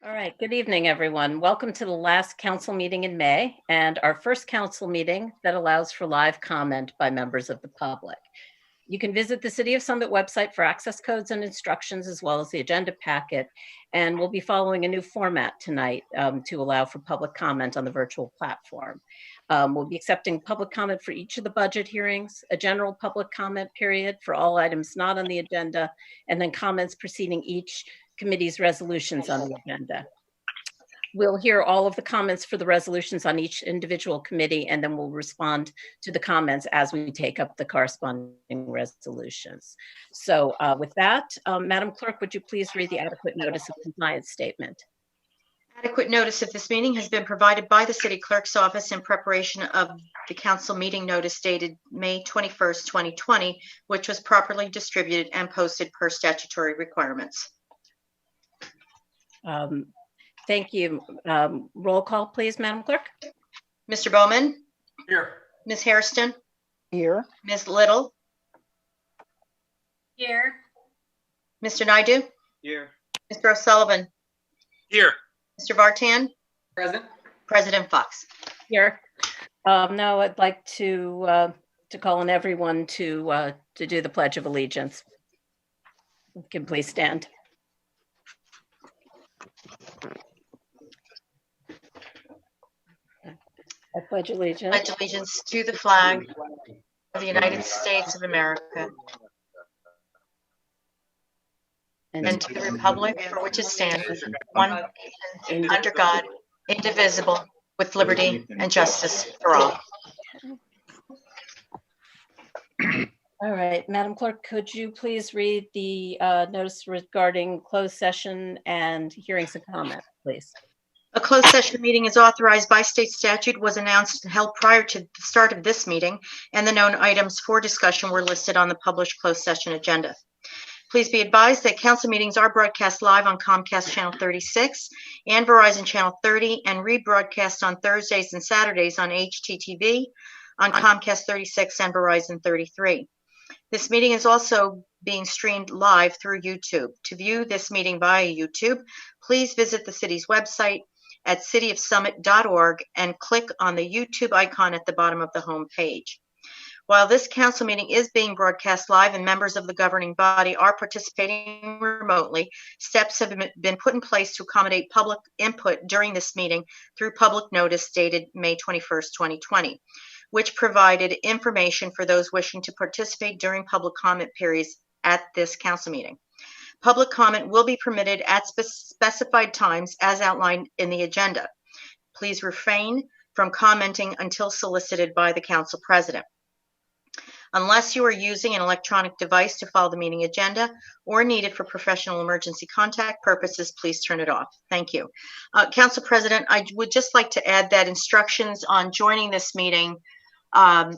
All right, good evening, everyone. Welcome to the last council meeting in May and our first council meeting that allows for live comment by members of the public. You can visit the City of Summit website for access codes and instructions, as well as the agenda packet. And we'll be following a new format tonight to allow for public comment on the virtual platform. We'll be accepting public comment for each of the budget hearings, a general public comment period for all items not on the agenda, and then comments preceding each committee's resolutions on the agenda. We'll hear all of the comments for the resolutions on each individual committee, and then we'll respond to the comments as we take up the corresponding resolutions. So with that, Madam Clerk, would you please read the adequate notice of compliance statement? Adequate notice of this meeting has been provided by the City Clerk's office in preparation of the council meeting notice dated May 21st, 2020, which was properly distributed and posted per statutory requirements. Thank you. Roll call, please, Madam Clerk. Mr. Bowman? Here. Ms. Hairston? Here. Ms. Little? Here. Mr. Naidu? Here. Mr. O'Sullivan? Here. Mr. Vartan? Present. President Fox? Here. Now I'd like to call on everyone to do the Pledge of Allegiance. You can please stand. I pledge allegiance. Pledge allegiance to the flag of the United States of America and to the republic for which it stands, one nation, under God, indivisible, with liberty and justice for all. All right, Madam Clerk, could you please read the notice regarding closed session and hearings and comment, please? A closed session meeting is authorized by state statute, was announced and held prior to the start of this meeting, and the known items for discussion were listed on the published closed session agenda. Please be advised that council meetings are broadcast live on Comcast Channel 36 and Verizon Channel 30 and rebroadcast on Thursdays and Saturdays on HTTV, on Comcast 36 and Verizon 33. This meeting is also being streamed live through YouTube. To view this meeting via YouTube, please visit the city's website at cityofsummit.org and click on the YouTube icon at the bottom of the home page. While this council meeting is being broadcast live and members of the governing body are participating remotely, steps have been put in place to accommodate public input during this meeting through public notice dated May 21st, 2020, which provided information for those wishing to participate during public comment periods at this council meeting. Public comment will be permitted at specified times as outlined in the agenda. Please refrain from commenting until solicited by the council president. Unless you are using an electronic device to follow the meeting agenda or need it for professional emergency contact purposes, please turn it off. Thank you. Council President, I would just like to add that instructions on joining this meeting on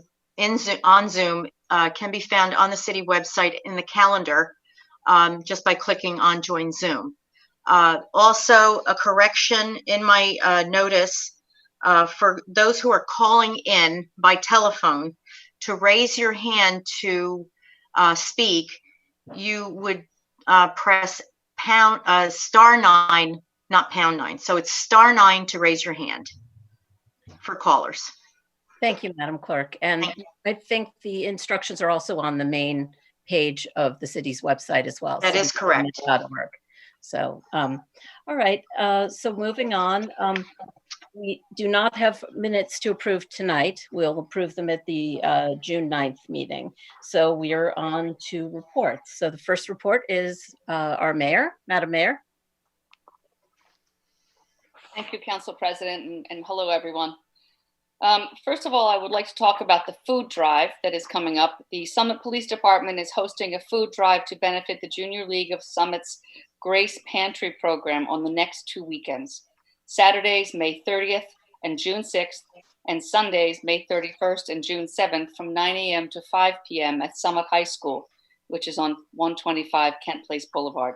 Zoom can be found on the city website in the calendar just by clicking on Join Zoom. Also, a correction in my notice for those who are calling in by telephone to raise your hand to speak, you would press *9, not #9. So it's *9 to raise your hand for callers. Thank you, Madam Clerk. And I think the instructions are also on the main page of the city's website as well. That is correct. So, all right. So moving on, we do not have minutes to approve tonight. We'll approve them at the June 9th meeting. So we are on to reports. So the first report is our mayor, Madam Mayor. Thank you, Council President, and hello, everyone. First of all, I would like to talk about the food drive that is coming up. The Summit Police Department is hosting a food drive to benefit the Junior League of Summit's Grace Pantry program on the next 2 weekends. Saturdays, May 30th and June 6th, and Sundays, May 31st and June 7th from 9 a.m. to 5 p.m. at Summit High School, which is on 125 Kent Place Boulevard.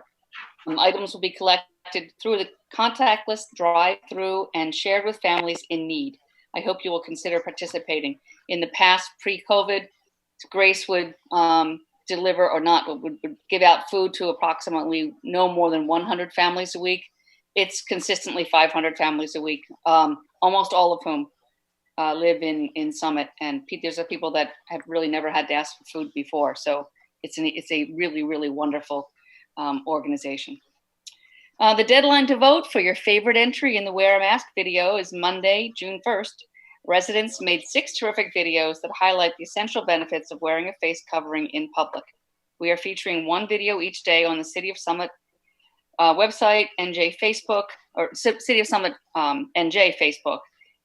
Items will be collected through the contactless drive-through and shared with families in need. I hope you will consider participating. In the past, pre-COVID, Grace would deliver or not, would give out food to approximately no more than 100 families a week. it's consistently 500 families a week, almost all of whom live in Summit. And there's people that have really never had to ask for food before. So it's a really, really wonderful organization. The deadline to vote for your favorite entry in the Wear a Mask video is Monday, June 1st. Residents made 6 terrific videos that highlight the essential benefits of wearing a face covering in public. We are featuring 1 video each day on the City of Summit website, NJ Facebook, or City of Summit NJ Facebook,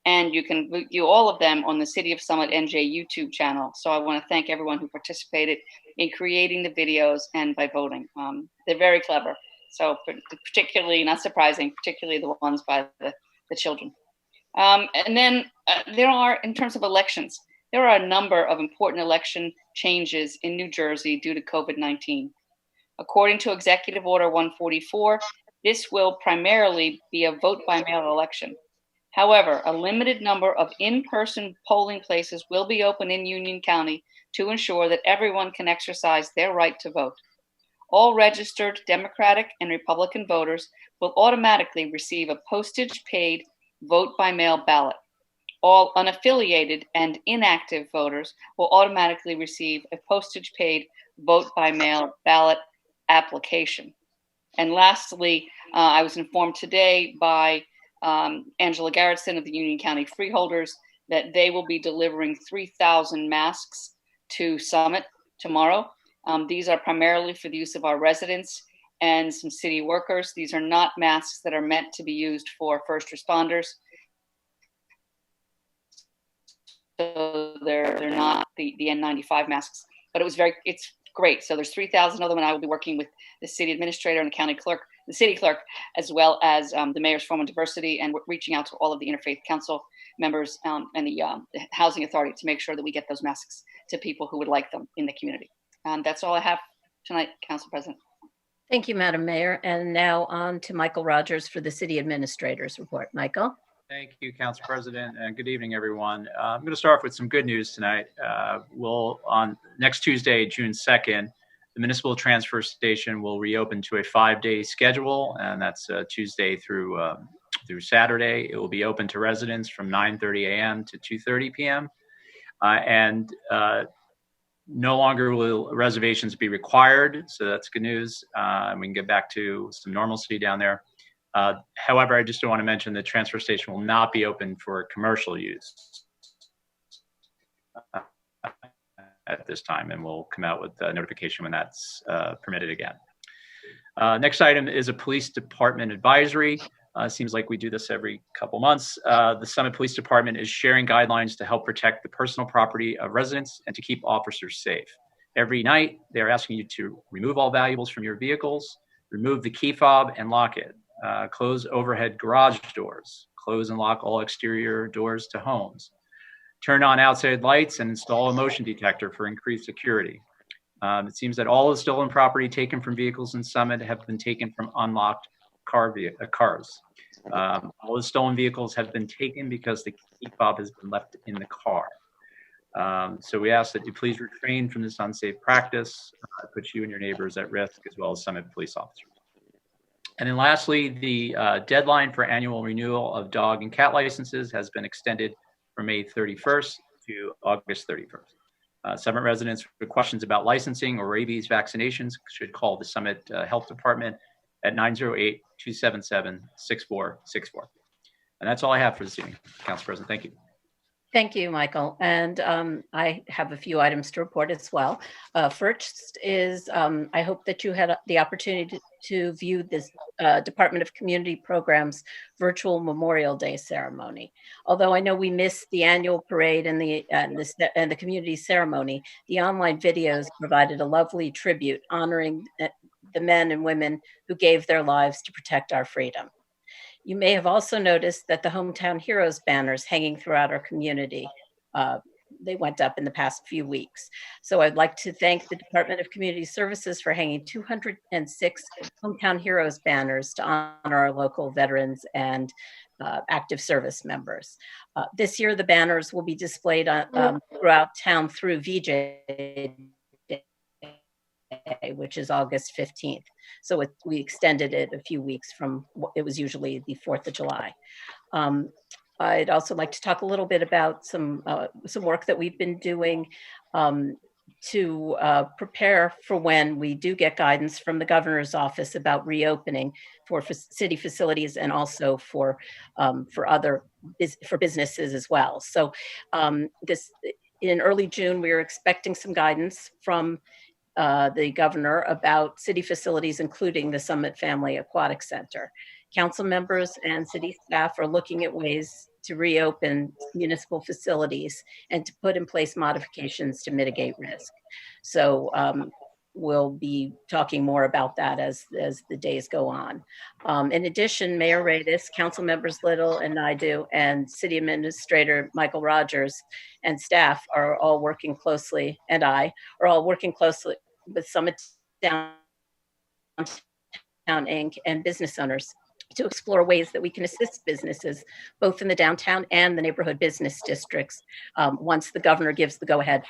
and you can view all of them on the City of Summit NJ YouTube channel. So I want to thank everyone who participated in creating the videos and by voting. They're very clever. So particularly, not surprising, particularly the ones by the children. And then there are, in terms of elections, there are a number of important election changes in New Jersey due to COVID-19. According to Executive Order 144, this will primarily be a vote-by-mail election. However, a limited number of in-person polling places will be open in Union County to ensure that everyone can exercise their right to vote. All registered Democratic and Republican voters will automatically receive a postage-paid vote-by-mail ballot. All unaffiliated and inactive voters will automatically receive a postage-paid vote-by-mail ballot application. And lastly, I was informed today by Angela Garrettson of the Union County Freeholders that they will be delivering 3,000 masks to Summit tomorrow. These are primarily for the use of our residents and some city workers. These are not masks that are meant to be used for first responders. So they're not the N95 masks, but it's great. So there's 3,000 of them, and I will be working with the city administrator and the county clerk, the city clerk, as well as the Mayor's Forum on Diversity, and we're reaching out to all of the Interfaith Council members and the Housing Authority to make sure that we get those masks to people who would like them in the community. That's all I have tonight, Council President. Thank you, Madam Mayor. And now on to Michael Rogers for the City Administrator's report. Michael. Thank you, Council President, and good evening, everyone. I'm going to start off with some good news tonight. On next Tuesday, June 2nd, the Municipal Transfer Station will reopen to a 5-day schedule, and that's Tuesday through Saturday. It will be open to residents from 9:30 a.m. to 2:30 p.m. No longer will reservations be required, so that's good news. We can get back to some normalcy down there. However, I just want to mention the transfer station will not be open for commercial use at this time, and we'll come out with a notification when that's permitted again. Next item is a police department advisory. Seems like we do this every couple months. The Summit Police Department is sharing guidelines to help protect the personal property of residents and to keep officers safe. Every night, they're asking you to remove all valuables from your vehicles, remove the key fob and lock it, close overhead garage doors, close and lock all exterior doors to homes, turn on outside lights, and install a motion detector for increased security. It seems that all the stolen property taken from vehicles in Summit have been taken from unlocked cars. All the stolen vehicles have been taken because the key fob has been left in the car. So we ask that you please refrain from this unsafe practice. It puts you and your neighbors at risk, as well as Summit police officers. And then lastly, the deadline for annual renewal of dog and cat licenses has been extended from May 31st to August 31st. Summit residents with questions about licensing or rabies vaccinations should call the Summit Health Department at 908-277-6464. And that's all I have for this evening, Council President. Thank you. Thank you, Michael. And I have a few items to report as well. First is, I hope that you had the opportunity to view this Department of Community Programs virtual Memorial Day ceremony. Although I know we missed the annual parade and the community ceremony, the online videos provided a lovely tribute honoring the men and women who gave their lives to protect our freedom. You may have also noticed that the Hometown Heroes banners hanging throughout our community, they went up in the past few weeks. So I'd like to thank the Department of Community Services for hanging 206 Hometown Heroes banners to honor our local veterans and active service members. This year, the banners will be displayed throughout town through VJ Day. which is August 15th. So we extended it a few weeks from what it was usually the 4th of July. I'd also like to talk a little bit about some work that we've been doing to prepare for when we do get guidance from the governor's office about reopening for city facilities and also for businesses as well. So in early June, we were expecting some guidance from the governor about city facilities, including the Summit Family Aquatic Center. Council members and city staff are looking at ways to reopen municipal facilities and to put in place modifications to mitigate risk. So we'll be talking more about that as the days go on. In addition, Mayor Radis, Council members Little and Naidu, and City Administrator Michael Rogers and staff are all working closely, and I are all working closely with Summit Downtown Inc. and business owners to explore ways that we can assist businesses, both in the downtown and the neighborhood business districts, once the governor gives the go-ahead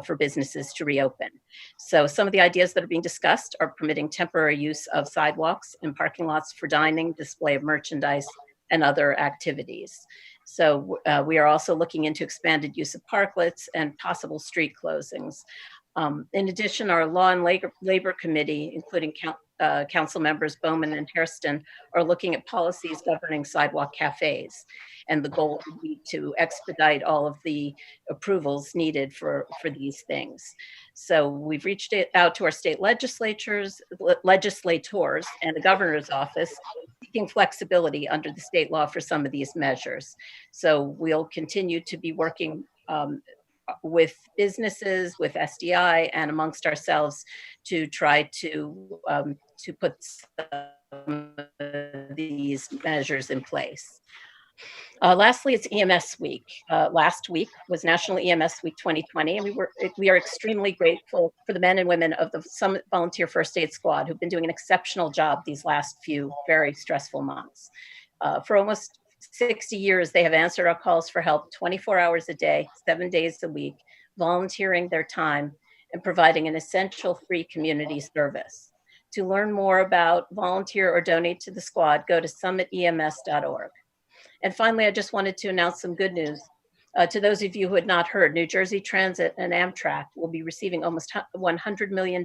for businesses to reopen. So some of the ideas that are being discussed are permitting temporary use of sidewalks and parking lots for dining, display of merchandise, and other activities. So we are also looking into expanded use of parklets and possible street closings. In addition, our Law and Labor Committee, including Council members Bowman and Hairston, are looking at policies governing sidewalk cafes. And the goal would be to expedite all of the approvals needed for these things. So we've reached out to our state legislators, and the governor's office, seeking flexibility under the state law for some of these measures. So we'll continue to be working with businesses, with SDI, and amongst ourselves to try to put some of these measures in place. Lastly, it's EMS Week. Last week was National EMS Week 2020, and we are extremely grateful for the men and women of the Summit Volunteer First Aid Squad who've been doing an exceptional job these last few very stressful months. For almost 60 years, they have answered our calls for help 24 hours a day, 7 days a week, volunteering their time and providing an essential free community service. To learn more about, volunteer, or donate to the squad, go to summitems.org. And finally, I just wanted to announce some good news. To those of you who had not heard, New Jersey Transit and Amtrak will be receiving almost $100 million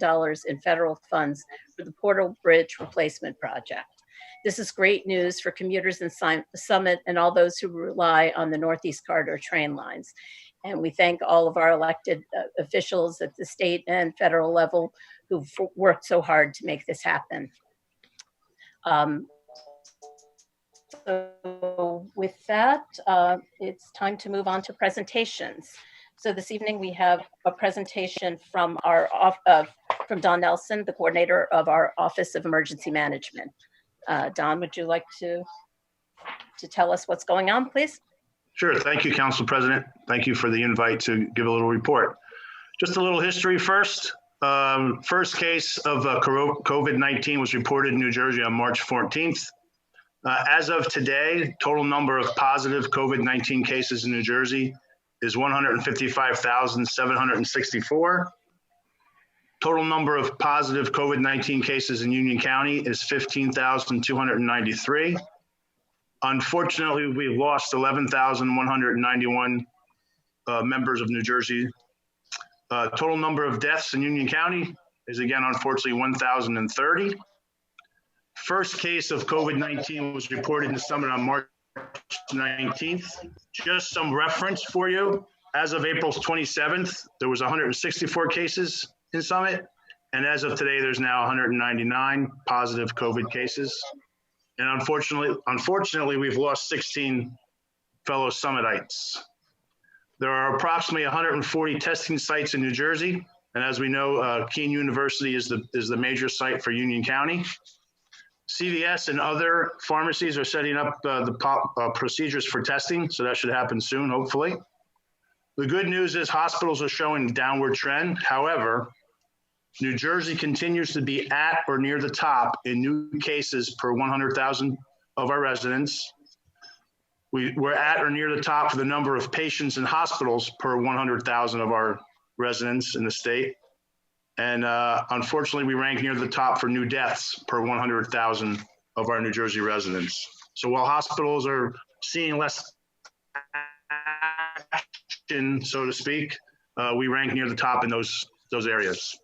in federal funds for the Portal Bridge Replacement Project. This is great news for commuters in Summit and all those who rely on the Northeast Corridor train lines. And we thank all of our elected officials at the state and federal level who've worked so hard to make this happen. So with that, it's time to move on to presentations. So this evening we have a presentation from from Don Nelson, the coordinator of our Office of Emergency Management. Don, would you like to tell us what's going on, please? Sure. Thank you, Council President. Thank you for the invite to give a little report. Just a little history first. First case of COVID-19 was reported in New Jersey on March 14th. As of today, total number of positive COVID-19 cases in New Jersey is 155,764. Total number of positive COVID-19 cases in Union County is 15,293. Unfortunately, we've lost 11,191 members of New Jersey. Total number of deaths in Union County is again, unfortunately, 1,030. First case of COVID-19 was reported in the Summit on March 19th. Just some reference for you. As of April 27th, there was 164 cases in Summit. And as of today, there's now 199 positive COVID cases. And unfortunately, we've lost 16 fellow Summitites. There are approximately 140 testing sites in New Jersey. And as we know, Keene University is the major site for Union County. CVS and other pharmacies are setting up the procedures for testing, so that should happen soon, hopefully. The good news is hospitals are showing a downward trend. However, New Jersey continues to be at or near the top in new cases per 100,000 of our residents. We're at or near the top for the number of patients in hospitals per 100,000 of our residents in the state. And unfortunately, we rank near the top for new deaths per 100,000 of our New Jersey residents. So while hospitals are seeing less action, so to speak, we rank near the top in those areas.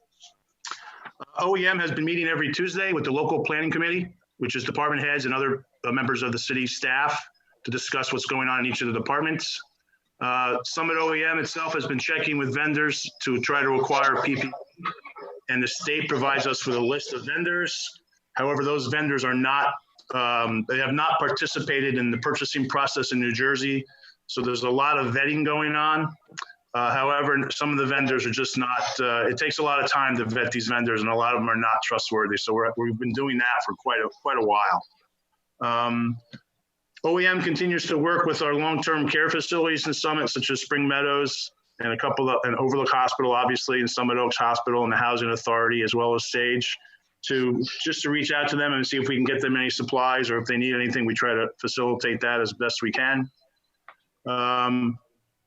OEM has been meeting every Tuesday with the local planning committee, which is department heads and other members of the city staff, to discuss what's going on in each of the departments. Summit OEM itself has been checking with vendors to try to acquire PPE, and the state provides us with a list of vendors. However, those vendors are not, they have not participated in the purchasing process in New Jersey. So there's a lot of vetting going on. However, some of the vendors are just not, it takes a lot of time to vet these vendors, and a lot of them are not trustworthy. So we've been doing that for quite a while. OEM continues to work with our long-term care facilities in Summit, such as Spring Meadows and and Overlook Hospital, obviously, and Summit Oaks Hospital and the Housing Authority, as well as Sage, to reach out to them and see if we can get them any supplies, or if they need anything, we try to facilitate that as best we can.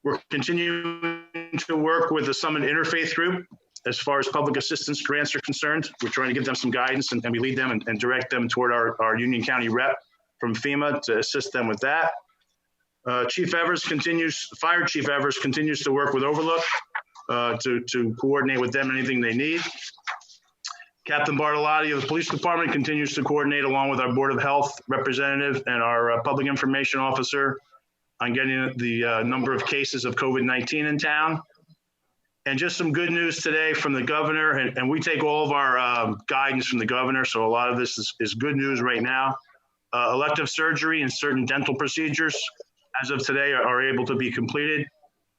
We're continuing to work with the Summit Interfaith Group as far as public assistance grants are concerned. We're trying to give them some guidance, and we lead them and direct them toward our Union County rep from FEMA to assist them with that. Fire Chief Evers continues to work with Overlook to coordinate with them anything they need. Captain Bartolotti of the Police Department continues to coordinate along with our Board of Health representative and our Public Information Officer on getting the number of cases of COVID-19 in town. And just some good news today from the governor, and we take all of our guidance from the governor, so a lot of this is good news right now. Elective surgery and certain dental procedures, as of today, are able to be completed.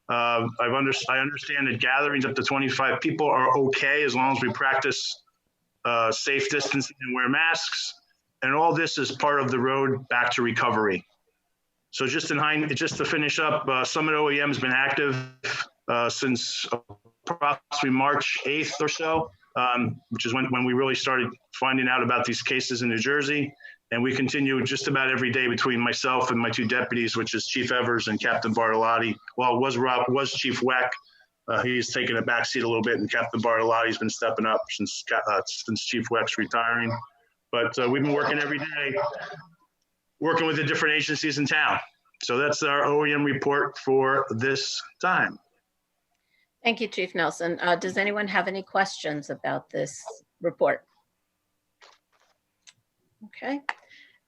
I understand that gatherings up to 25 people are okay as long as we practice safe distancing and wear masks. And all this is part of the road back to recovery. So just to finish up, Summit OEM has been active since approximately March 8th or so, which is when we really started finding out about these cases in New Jersey. And we continue just about every day between myself and my two deputies, which is Chief Evers and Captain Bartolotti. Well, it was Chief Weck. He's taken a backseat a little bit, and Captain Bartolotti's been stepping up since Chief Weck's retiring. But we've been working every day, working with the different agencies in town. So that's our OEM report for this time. Thank you, Chief Nelson. Does anyone have any questions about this report? Okay.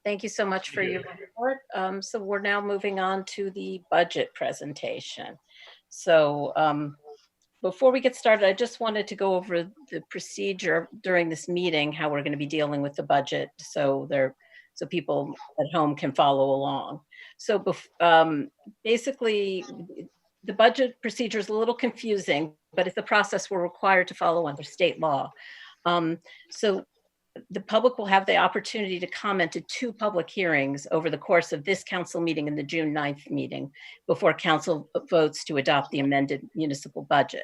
Thank you so much for your report. So we're now moving on to the budget presentation. So before we get started, I just wanted to go over the procedure during this meeting, how we're going to be dealing with the budget, so people at home can follow along. So basically, the budget procedure is a little confusing, but it's a process we're required to follow under state law. So the public will have the opportunity to comment at 2 public hearings over the course of this council meeting and the June 9th meeting before council votes to adopt the amended municipal budget.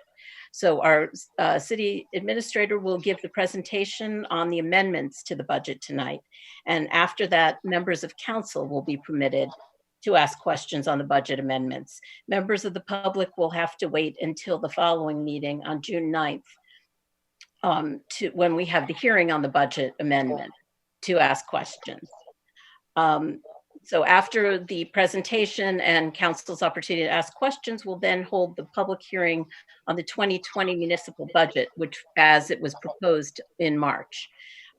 So our city administrator will give the presentation on the amendments to the budget tonight. And after that, members of council will be permitted to ask questions on the budget amendments. Members of the public will have to wait until the following meeting on June 9th when we have the hearing on the budget amendment to ask questions. So after the presentation and council's opportunity to ask questions, we'll then hold the public hearing on the 2020 municipal budget, which as it was proposed in March.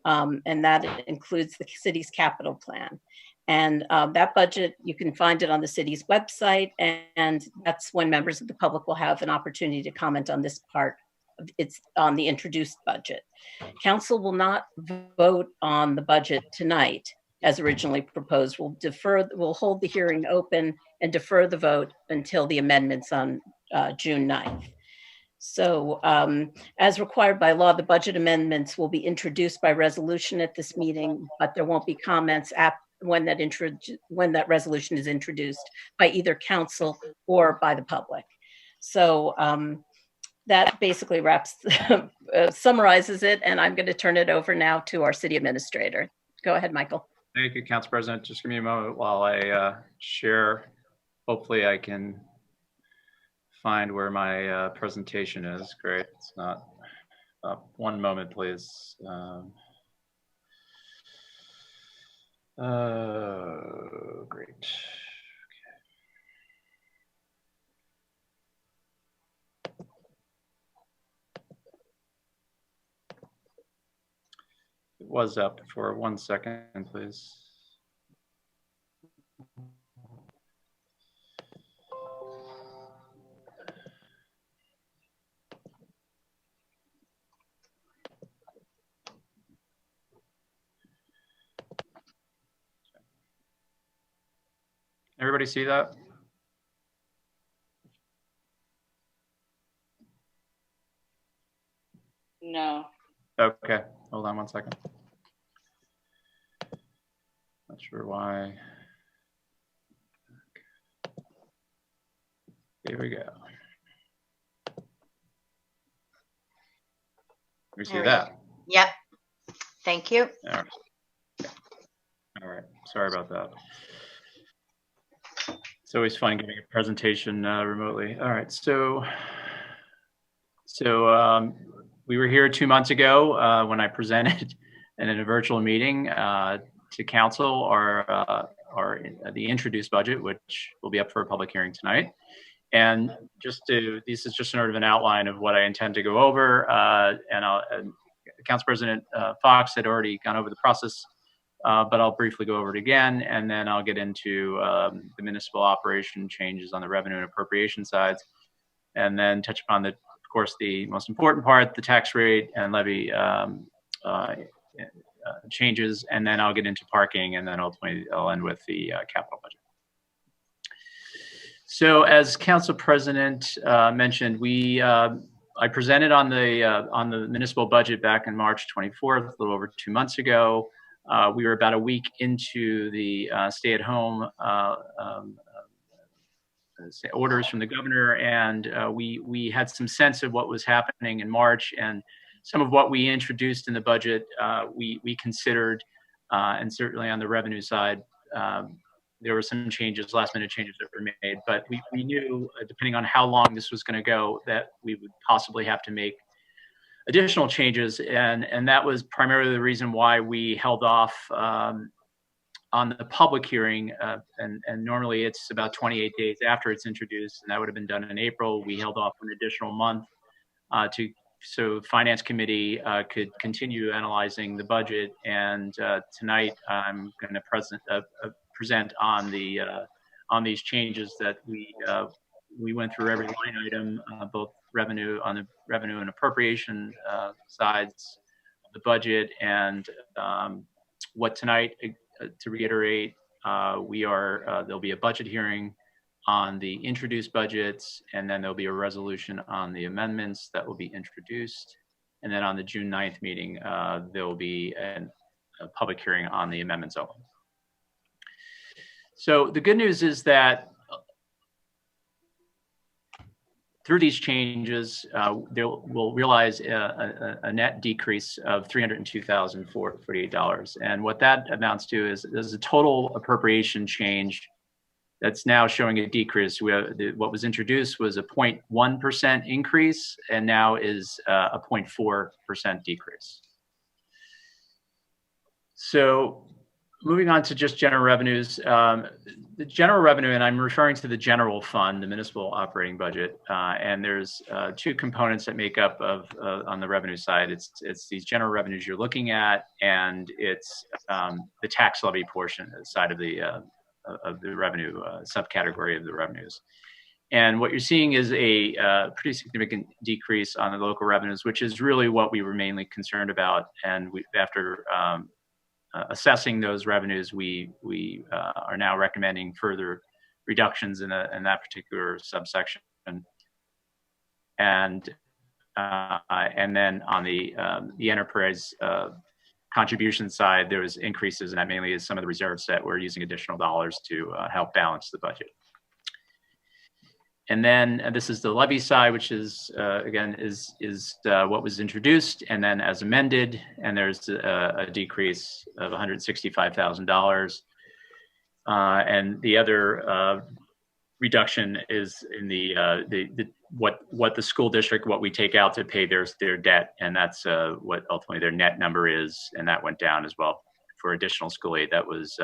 And that includes the city's capital plan. And that budget, you can find it on the city's website, and that's when members of the public will have an opportunity to comment on this part. It's on the introduced budget. Council will not vote on the budget tonight as originally proposed. We'll hold the hearing open and defer the vote until the amendments on June 9th. So as required by law, the budget amendments will be introduced by resolution at this meeting, but there won't be comments when that resolution is introduced by either council or by the public. So that basically summarizes it, and I'm going to turn it over now to our city administrator. Go ahead, Michael. Thank you, Council President. Just give me a moment while I share. Hopefully I can find where my presentation is. Great, it's not One moment, please. Great. It was up for 1 second, please. Everybody see that? No. Okay, hold on 1 second. Not sure why. Here we go. We see that. Yep. Thank you. All right. All right. Sorry about that. It's always fun giving a presentation remotely. All right. So we were here 2 months ago when I presented in a virtual meeting to council the introduced budget, which will be up for a public hearing tonight. And this is just sort of an outline of what I intend to go over. And Council President Fox had already gone over the process, but I'll briefly go over it again, and then I'll get into the municipal operation changes on the revenue and appropriation sides, and then touch upon of course, the most important part, the tax rate and levy changes, and then I'll get into parking, and then ultimately I'll end with the capital budget. So, as Council President mentioned, I presented on the municipal budget back in March 24th, a little over 2 months ago. We were about a week into the stay-at-home orders from the governor, and we had some sense of what was happening in March, and some of what we introduced in the budget we considered, and certainly on the revenue side, there were some changes, last-minute changes that were made, but we knew, depending on how long this was going to go, that we would possibly have to make additional changes, and that was primarily the reason why we held off on the public hearing, and normally it's about 28 days after it's introduced, and that would have been done in April. We held off an additional month so Finance Committee could continue analyzing the budget, and tonight I'm going to present on these changes that we went through every line item, both revenue on the revenue and appropriation sides of the budget, and what tonight, to reiterate, there'll be a budget hearing on the introduced budgets, and then there'll be a resolution on the amendments that will be introduced, and then on the June 9th meeting there'll be a public hearing on the amendments only. So the good news is that through these changes, we'll realize a net decrease of $302,048. And what that amounts to is there's a total appropriation change that's now showing a decrease. What was introduced was a 0.1% increase, and now is a 0.4% decrease. So moving on to just general revenues, the general revenue, and I'm referring to the general fund, the municipal operating budget, and there's two components that make up on the revenue side. It's these general revenues you're looking at, and it's the tax levy portion side of the revenue subcategory of the revenues. And what you're seeing is a pretty significant decrease on the local revenues, which is really what we were mainly concerned about. And after assessing those revenues, we are now recommending further reductions in that particular subsection. And then on the enterprise contribution side, there was increases, and that mainly is some of the reserves that we're using additional dollars to help balance the budget. And then this is the levy side, which is again is what was introduced, and then as amended, and there's a decrease of $165,000. And the other reduction is in what the school district, what we take out to pay their debt, and that's what ultimately their net number is, and that went down as well for additional school aid that was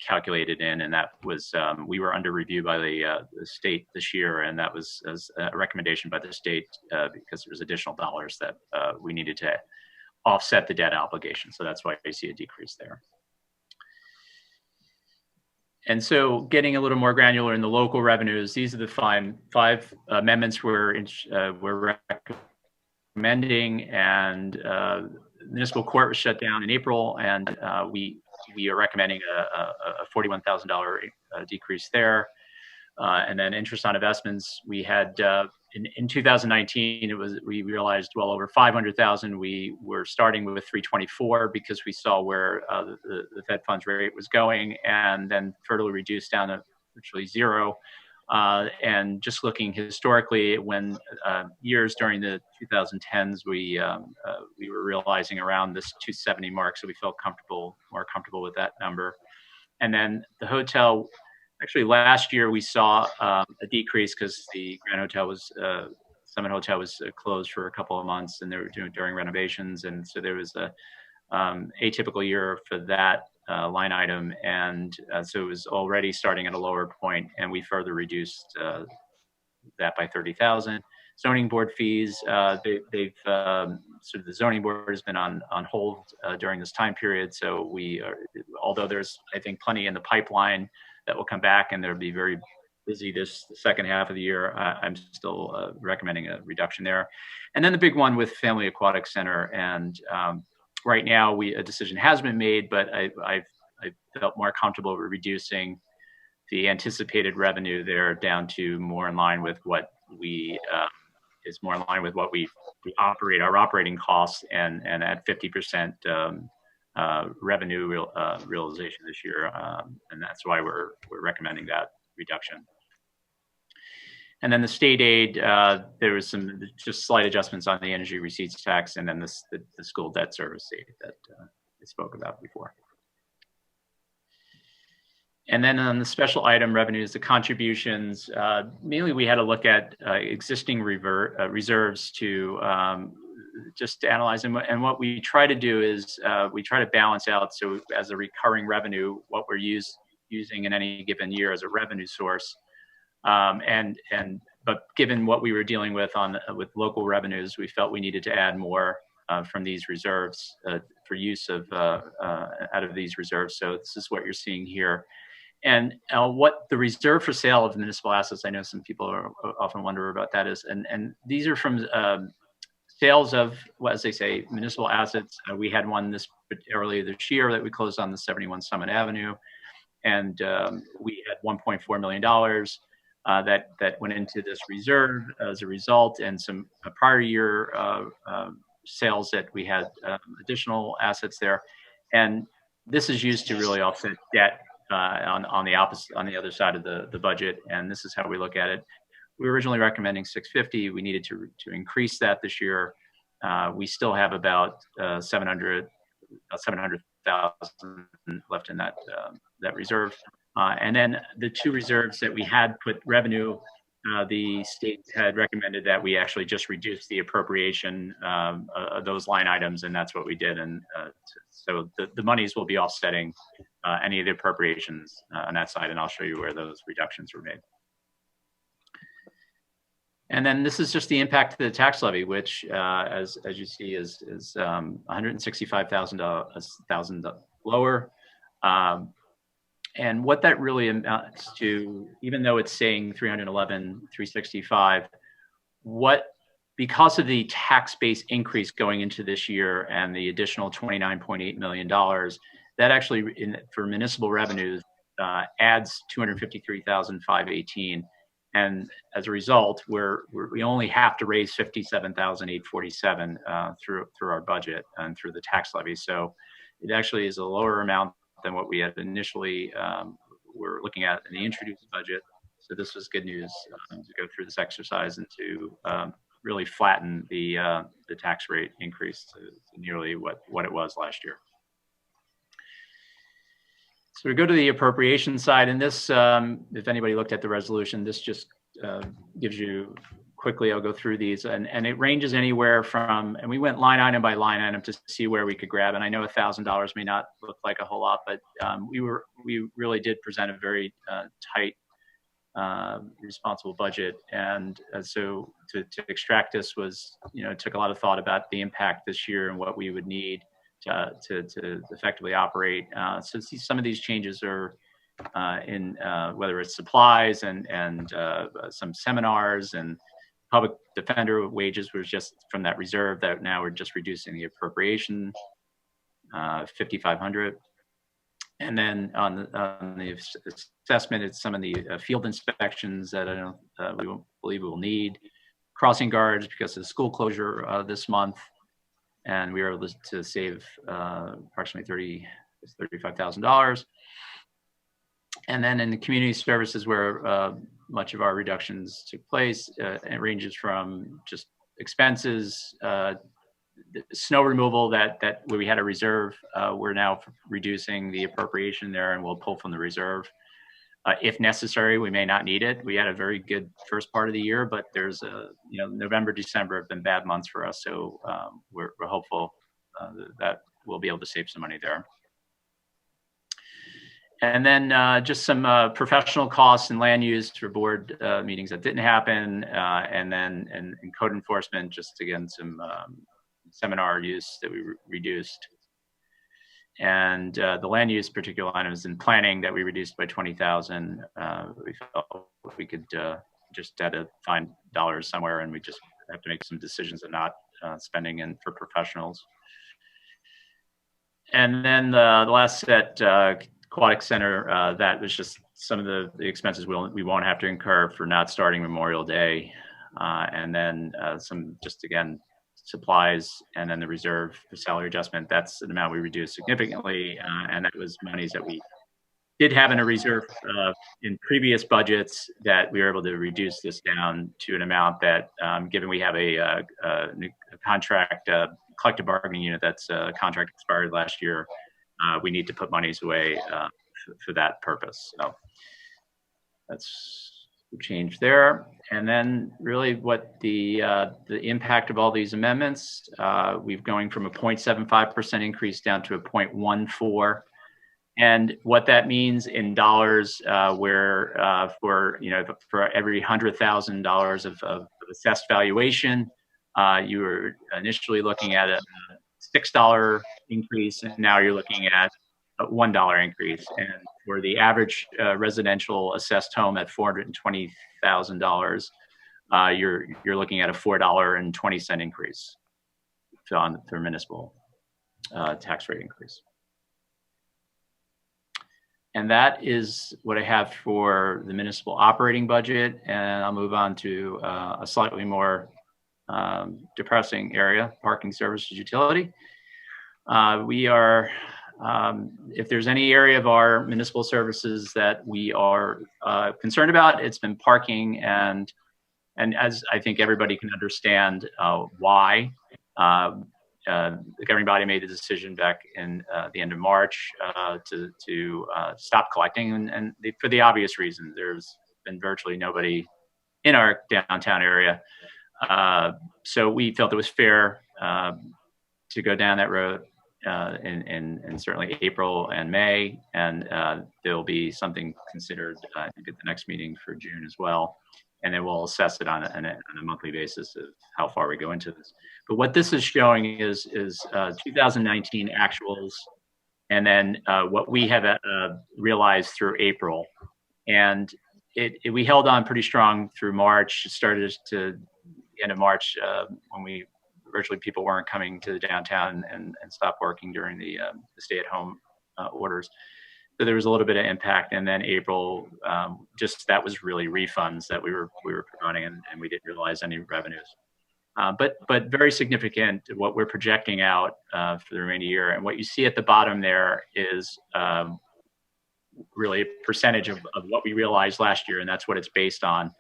calculated in, and that was we were under review by the state this year, and that was as a recommendation by the state because there was additional dollars that we needed to offset the debt obligation. So that's why you see a decrease there. And so getting a little more granular in the local revenues, these are the five amendments we're recommending, and municipal court was shut down in April, and we are recommending a $41,000 decrease there. And then interest on investments, we had in 2019, we realized well over 500,000. We were starting with 324 because we saw where the Fed funds rate was going, and then further reduced down to virtually zero. And just looking historically, when years during the 2010s, we were realizing around this 270 mark, so we felt more comfortable with that number. And then the hotel. Actually, last year we saw a decrease because the Grand Hotel Summit Hotel was closed for a couple of months, and they were doing during renovations, and so there was a atypical year for that line item, and so it was already starting at a lower point, and we further reduced that by 30,000. Zoning board fees, they've sort of the zoning board has been on hold during this time period, so we are, although there's I think plenty in the pipeline that will come back, and they'll be very busy the second half of the year. I'm still recommending a reduction there. And then the big one with Family Aquatic Center. And right now a decision has been made, but I felt more comfortable with reducing the anticipated revenue there down to more in line with what we operate, our operating costs, and at 50% revenue realization this year, and that's why we're recommending that reduction. And then the state aid, there was some just slight adjustments on the energy receipts tax, and then the school debt service aid that I spoke about before. And then on the special item revenues, the contributions, mainly we had to look at existing reserves to just to analyze them. And what we try to do is we try to balance out, so as a recurring revenue, what we're using in any given year as a revenue source. But given what we were dealing with with local revenues, we felt we needed to add more from these reserves for use of out of these reserves. So this is what you're seeing here. And what the reserve for sale of municipal assets, I know some people often wonder about that is, and these are from sales of, well, as they say, municipal assets. We had one earlier this year that we closed on the 71 Summit Avenue, and we had $1.4 million that went into this reserve as a result, and some prior year sales that we had additional assets there, and this is used to really offset debt on the other side of the budget, and this is how we look at it. We were originally recommending 650. We needed to increase that this year. We still have about 700,000 left in that reserve. And then the two reserves that we had put revenue, the state had recommended that we actually just reduce the appropriation of those line items, and that's what we did. And so the monies will be offsetting any of the appropriations on that side, and I'll show you where those reductions were made. And then this is just the impact of the tax levy, which, as you see, is $165,000 lower. And what that really amounts to, even though it's saying 365, because of the tax base increase going into this year and the additional $29.8 million, that actually, for municipal revenues, adds $253,518. And as a result, we only have to raise $57,847 through our budget and through the tax levy. So it actually is a lower amount than what we had initially were looking at in the introduced budget. So this was good news to go through this exercise and to really flatten the tax rate increase to nearly what it was last year. So we go to the appropriation side, and this, if anybody looked at the resolution, this just gives you quickly, I'll go through these, and it ranges anywhere from, and we went line item by line item to see where we could grab. And I know $1,000 may not look like a whole lot, but we really did present a very tight, responsible budget. And so to extract this was, it took a lot of thought about the impact this year and what we would need to effectively operate. So some of these changes are in whether it's supplies and some seminars, and public defender wages was just from that reserve that now we're just reducing the appropriation, $5,500. And then on the assessment, it's some of the field inspections that we don't believe we will need. Crossing guards because of the school closure this month. And we were able to save approximately $35,000. And then in the community services where much of our reductions took place, it ranges from just expenses, snow removal that where we had a reserve, we're now reducing the appropriation there, and we'll pull from the reserve. If necessary, we may not need it. We had a very good first part of the year, but there's November, December have been bad months for us. So we're hopeful that we'll be able to save some money there. And then just some professional costs and land use for board meetings that didn't happen. And then in code enforcement, just again, some seminar use that we reduced. And the land use particular items in planning that we reduced by 20,000. We felt we could just had to find dollars somewhere, and we just have to make some decisions of not spending in for professionals. And then the last set, Aquatic Center, that was just some of the expenses we won't have to incur for not starting Memorial Day. And then some, just again, supplies, and then the reserve for salary adjustment. That's an amount we reduced significantly. And that was monies that we did have in a reserve in previous budgets that we were able to reduce this down to an amount that, given we have a contract, collective bargaining unit that's contract expired last year, we need to put monies away for that purpose. So that's the change there. And then really what the impact of all these amendments, we've going from a 0.75% increase down to a 0.14. And what that means in dollars, where for every $100,000 of assessed valuation, you were initially looking at a $6 increase, and now you're looking at a $1 increase. And for the average residential assessed home at $420,000, you're looking at a $4.20 increase for municipal tax rate increase. And that is what I have for the municipal operating budget. And I'll move on to a slightly more depressing area, parking services utility. We are, if there's any area of our municipal services that we are concerned about, it's been parking, and as I think everybody can understand why. The governing body made the decision back in the end of March to stop collecting, and for the obvious reason. There's been virtually nobody in our downtown area. So we felt it was fair to go down that road in certainly April and May, and there'll be something considered, I think, at the next meeting for June as well. And then we'll assess it on a monthly basis of how far we go into this. But what this is showing is 2019 actuals, and then what we have realized through April. And we held on pretty strong through March. It started to the end of March when virtually people weren't coming to the downtown and stopped working during the stay-at-home orders. So there was a little bit of impact, and then April, just that was really refunds that we were providing, and we didn't realize any revenues. But very significant what we're projecting out for the remaining year. And what you see at the bottom there is really a percentage of what we realized last year, and that's what it's based on,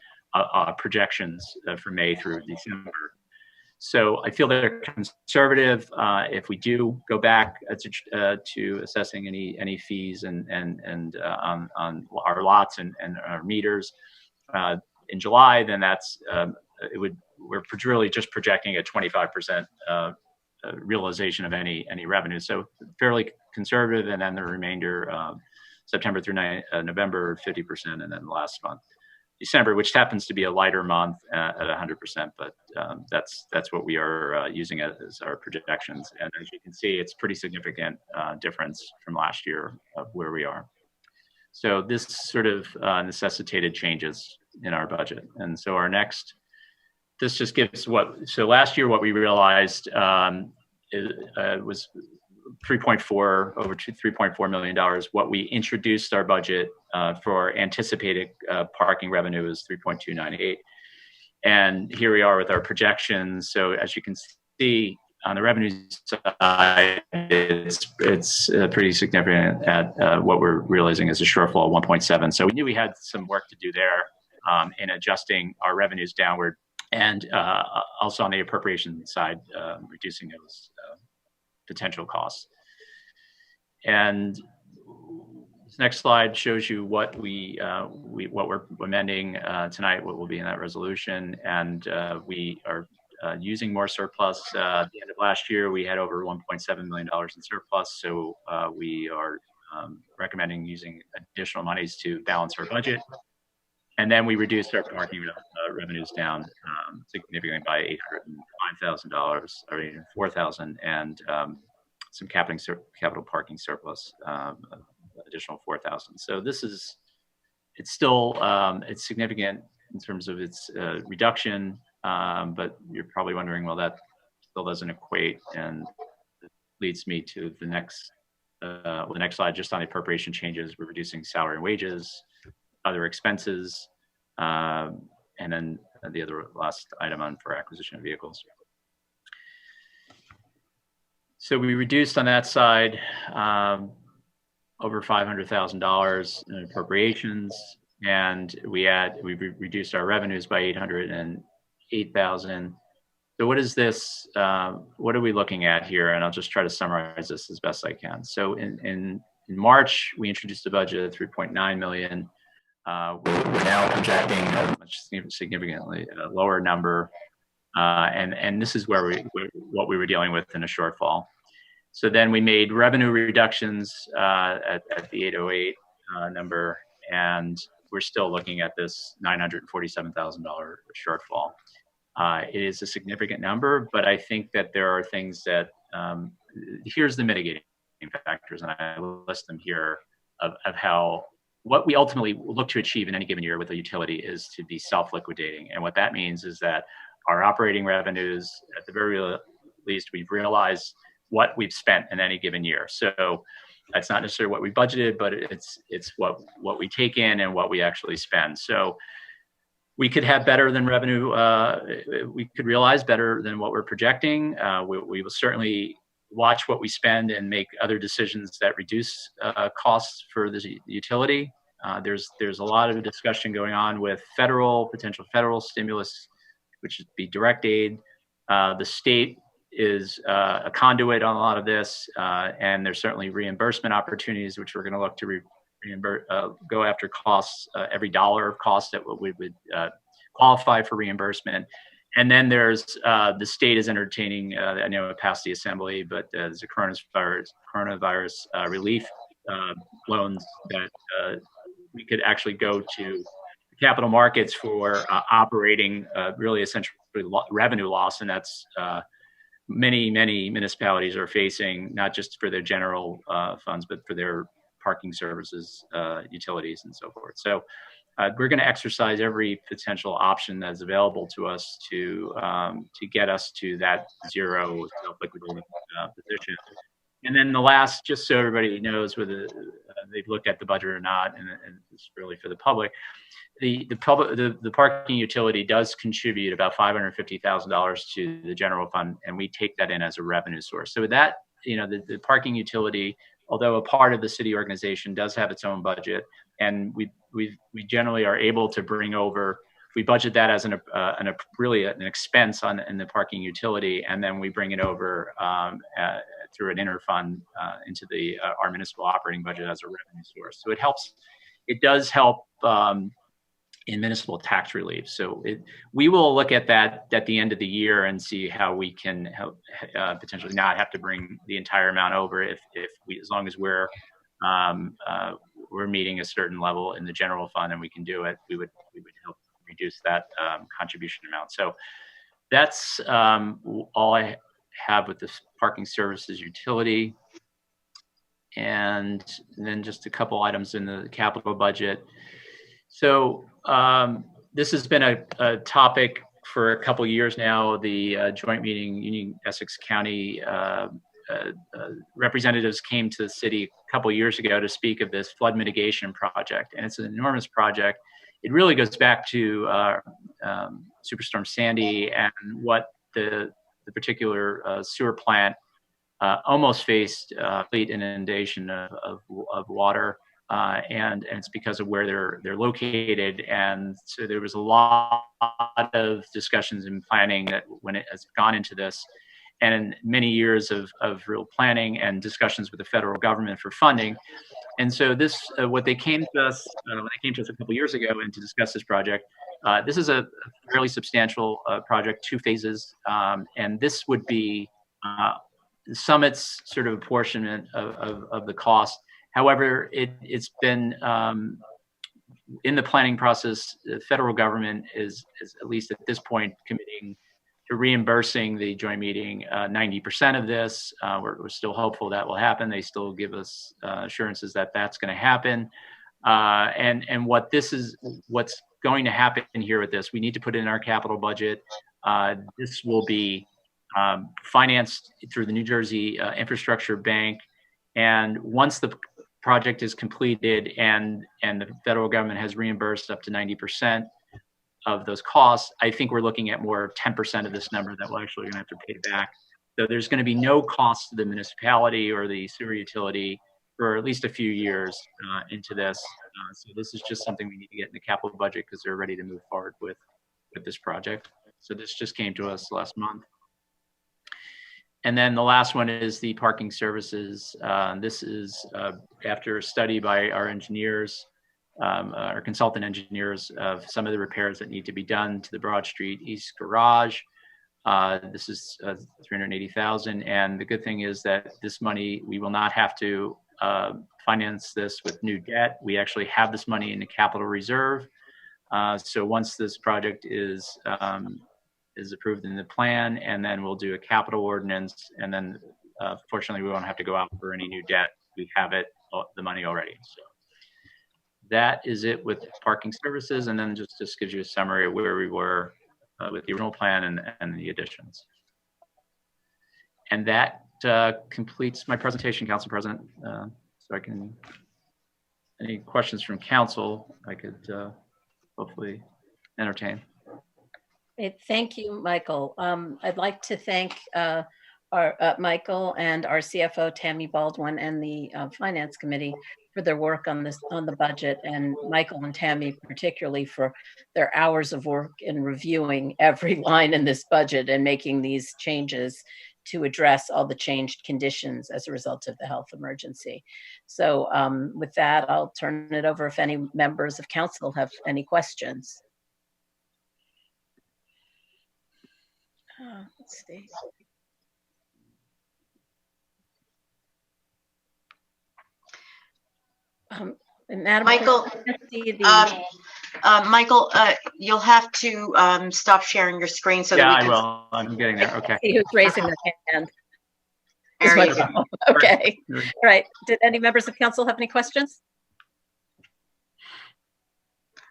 projections for May through December. So I feel they're conservative. If we do go back to assessing any fees and on our lots and our meters in July, then that's we're really just projecting a 25% realization of any revenue. So fairly conservative, and then the remainder September through November 50%, and then the last month December, which happens to be a lighter month at 100%, but that's what we are using as our projections. And as you can see, it's pretty significant difference from last year of where we are. So this sort of necessitated changes in our budget. And so this just gives so last year what we realized was over $3.4 million. What we introduced our budget for anticipated parking revenue is 3.298. And here we are with our projections. So as you can see on the revenue side, it's pretty significant at what we're realizing is a shortfall of 1.7. So we knew we had some work to do there in adjusting our revenues downward, and also on the appropriation side, reducing those potential costs. And this next slide shows you what what we're amending tonight, what will be in that resolution. And we are using more surplus. At the end of last year, we had over $1.7 million in surplus. So we are recommending using additional monies to balance our budget. And then we reduced our parking revenues down significantly by $805,000 or $804,000, and some capital parking surplus, additional $4,000. So it's still it's significant in terms of its reduction, but you're probably wondering, well, that still doesn't equate, and it leads me to the next slide. Just on the appropriation changes, we're reducing salary and wages, other expenses, and then the last item on for acquisition of vehicles. So we reduced on that side over $500,000 in appropriations, and we reduced our revenues by $808,000. So what is this? What are we looking at here? And I'll just try to summarize this as best I can. So in March, we introduced a budget of $3.9 million. We're now projecting a much significantly lower number, and this is what we were dealing with in a shortfall. So then we made revenue reductions at the 808 number, and we're still looking at this $947,000 shortfall. It is a significant number, but I think that there are things that here's the mitigating factors, and I list them here of how. What we ultimately look to achieve in any given year with a utility is to be self-liquidating. And what that means is that our operating revenues, at the very least, we've realized what we've spent in any given year. So that's not necessarily what we budgeted, but it's what we take in and what we actually spend. So we could have better than revenue. We could realize better than what we're projecting. We will certainly watch what we spend and make other decisions that reduce costs for the utility. There's a lot of discussion going on with potential federal stimulus, which would be direct aid. The state is a conduit on a lot of this, and there's certainly reimbursement opportunities, which we're going to look to go after costs, every dollar of cost that we would qualify for reimbursement. And then there's the state is entertaining, I know it passed the assembly, but there's a coronavirus relief loans that we could actually go to capital markets for operating really essentially revenue loss. And that's many municipalities are facing, not just for their general funds, but for their parking services, utilities, and so forth. So we're going to exercise every potential option that's available to us to get us to that zero self-liquidating position. And then the last, just so everybody knows whether they've looked at the budget or not, and it's really for the public, the parking utility does contribute about $550,000 to the general fund, and we take that in as a revenue source. So that, the parking utility, although a part of the city organization, does have its own budget, and we generally are able to bring over we budget that as really an expense in the parking utility, and then we bring it over through an interfund into our municipal operating budget as a revenue source. So it does help in municipal tax relief. So we will look at that at the end of the year and see how we can help potentially not have to bring the entire amount over as long as we're meeting a certain level in the general fund and we can do it, we would help reduce that contribution amount. So that's all I have with this parking services utility. And then just a couple items in the capital budget. So this has been a topic for a couple years now. The joint meeting, Union Essex County representatives came to the city a couple years ago to speak of this flood mitigation project, and it's an enormous project. It really goes back to Superstorm Sandy and what the particular sewer plant almost faced complete inundation of water. And it's because of where they're located, and so there was a lot of discussions and planning that when it has gone into this, and many years of real planning and discussions with the federal government for funding. And so this, what they came to us when they came to us a couple years ago and to discuss this project. This is a fairly substantial project, 2 phases, and this would be Summit's sort of apportionment of the cost. However, it's been in the planning process. The federal government is at least at this point committing to reimbursing the joint meeting 90% of this. We're still hopeful that will happen. They still give us assurances that that's going to happen. And what's going to happen here with this, we need to put it in our capital budget. This will be financed through the New Jersey Infrastructure Bank. And once the project is completed and the federal government has reimbursed up to 90% of those costs, I think we're looking at more 10% of this number that we're actually going to have to pay back. So there's going to be no cost to the municipality or the sewer utility for at least a few years into this. So this is just something we need to get in the capital budget because they're ready to move forward with this project. So this just came to us last month. And then the last one is the parking services. This is after a study by our engineers, our consultant engineers, of some of the repairs that need to be done to the Broad Street East Garage. This is $380,000. And the good thing is that this money, we will not have to finance this with new debt. We actually have this money in the capital reserve. So once this project is approved in the plan, and then we'll do a capital ordinance, and then fortunately we won't have to go out for any new debt. We have the money already. So that is it with parking services, and then just gives you a summary of where we were with the original plan and the additions. And that completes my presentation, Council President. So any questions from council, I could hopefully entertain. Thank you, Michael. I'd like to thank our Michael and our CFO, Tammy Baldwin, and the Finance Committee for their work on the budget, and Michael and Tammy particularly for their hours of work in reviewing every line in this budget and making these changes to address all the changed conditions as a result of the health emergency. So with that, I'll turn it over if any members of council have any questions. Let's see. Madam Michael, Michael, you'll have to stop sharing your screen so that we can. I will. I'm getting there. Okay. See who's raising their hand. There you go. Okay. All right. Did any members of council have any questions?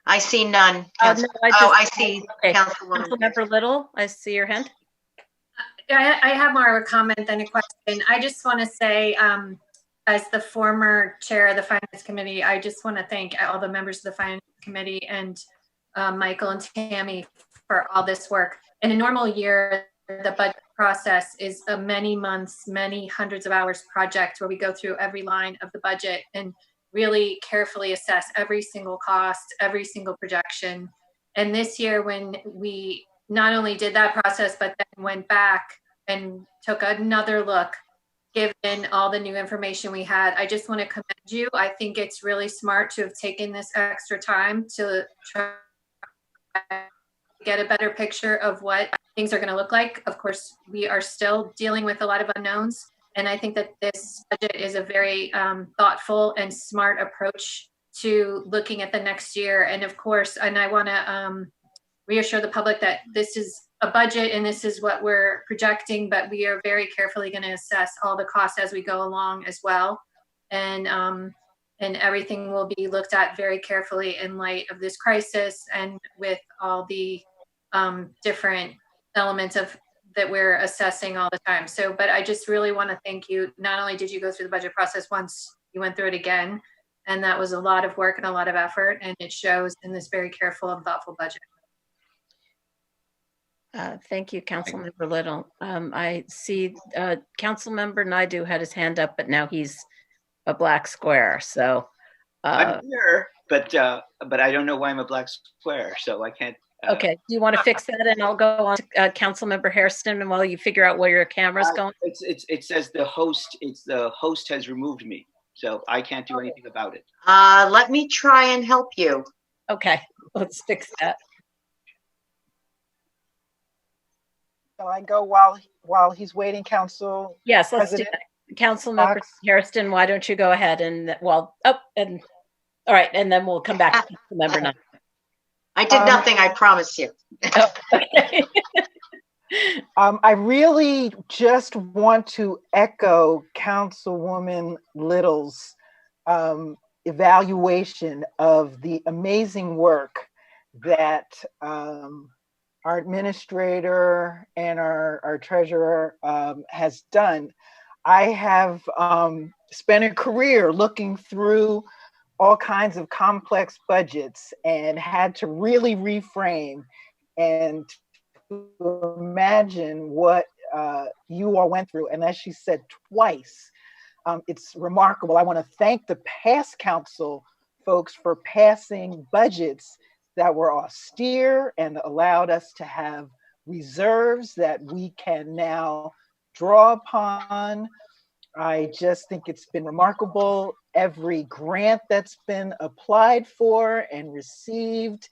I see none. No, I see. Okay. Councilwoman. Councilmember Little, I see your hand. I have more of a comment than a question. I just want to say, as the former chair of the Finance Committee, I just want to thank all the members of the Finance Committee and Michael and Tammy for all this work. In a normal year, the budget process is a many months, many hundreds of hours project where we go through every line of the budget and really carefully assess every single cost, every single projection. And this year, when we not only did that process, but then went back and took another look, given all the new information we had, I just want to commend you. I think it's really smart to have taken this extra time to try to get a better picture of what things are going to look like. Of course, we are still dealing with a lot of unknowns. And I think that this budget is a very thoughtful and smart approach to looking at the next year. And of course, and I want to reassure the public that this is a budget and this is what we're projecting, but we are very carefully going to assess all the costs as we go along as well. And everything will be looked at very carefully in light of this crisis and with all the different elements of that we're assessing all the time. So, but I just really want to thank you. Not only did you go through the budget process once, you went through it again, and that was a lot of work and a lot of effort, and it shows in this very careful and thoughtful budget. Thank you, Councilmember Little. I see Councilmember Naidu had his hand up, but now he's a black square. So I'm here, but I don't know why I'm a black square, so I can't. Okay, do you want to fix that? And I'll go on to Councilmember Hairston, and while you figure out where your camera's going. It says the host. The host has removed me, so I can't do anything about it. Let me try and help you. Okay, let's fix that. Shall I go while he's waiting, Council? Yes, let's do that. Councilmember Hairston, why don't you go ahead and all right, and then we'll come back to Councilmember Naidu. I did nothing, I promise you. Oh, okay. I really just want to echo Councilwoman Little's evaluation of the amazing work that our administrator and our treasurer has done. I have spent a career looking through all kinds of complex budgets and had to really reframe and to imagine what you all went through. And as she said twice, it's remarkable. I want to thank the past council folks for passing budgets that were austere and allowed us to have reserves that we can now draw upon. I just think it's been remarkable. Every grant that's been applied for and received.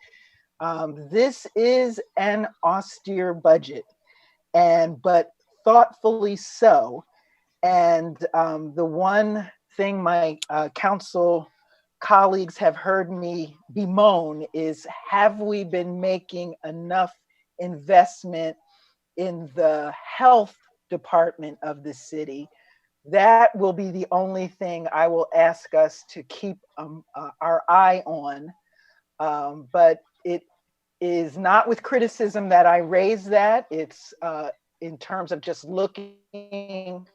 This is an austere budget, but thoughtfully so. And the one thing my council colleagues have heard me bemoan is, have we been making enough investment in the health department of the city? That will be the only thing I will ask us to keep our eye on. But it is not with criticism that I raise that. It's in terms of just looking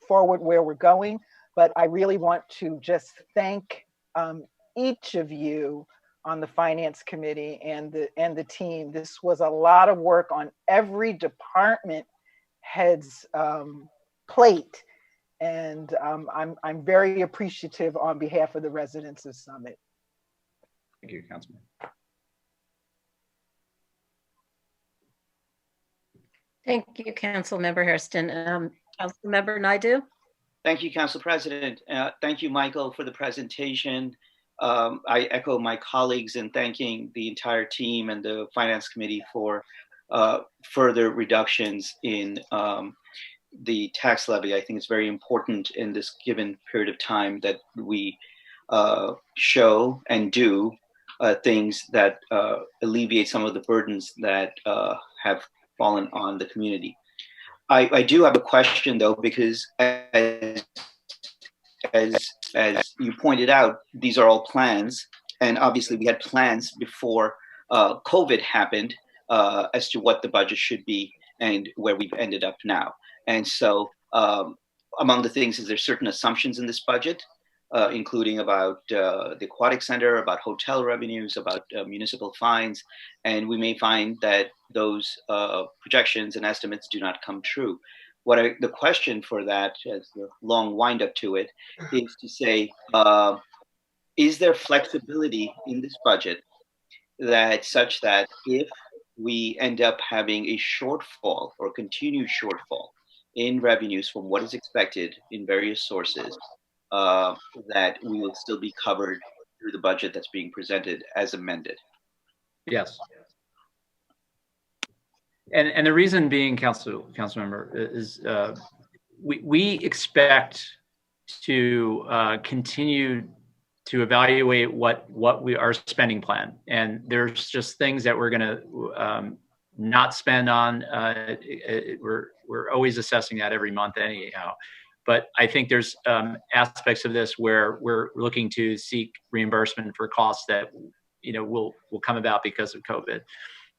forward where we're going. But I really want to just thank each of you on the Finance Committee and the team. This was a lot of work on every department head's plate. And I'm very appreciative on behalf of the residents of Summit. Thank you, Councilman. Thank you, Councilmember Hairston. Councilmember Naidu? Thank you, Council President. Thank you, Michael, for the presentation. I echo my colleagues in thanking the entire team and the Finance Committee for further reductions in the tax levy. I think it's very important in this given period of time that we show and do things that alleviate some of the burdens that have fallen on the community. I do have a question though, because as you pointed out, these are all plans, and obviously we had plans before COVID happened as to what the budget should be and where we've ended up now. And so among the things is there's certain assumptions in this budget, including about the aquatic center, about hotel revenues, about municipal fines. And we may find that those projections and estimates do not come true. The question for that, as the long wind up to it, is to say, is there flexibility in this budget that such that if we end up having a shortfall or continued shortfall in revenues from what is expected in various sources, that we will still be covered through the budget that's being presented as amended. Yes. And the reason being, council member, is we expect to continue to evaluate what we our spending plan, and there's just things that we're going to not spend on. We're always assessing that every month anyhow. But I think there's aspects of this where we're looking to seek reimbursement for costs that will come about because of COVID.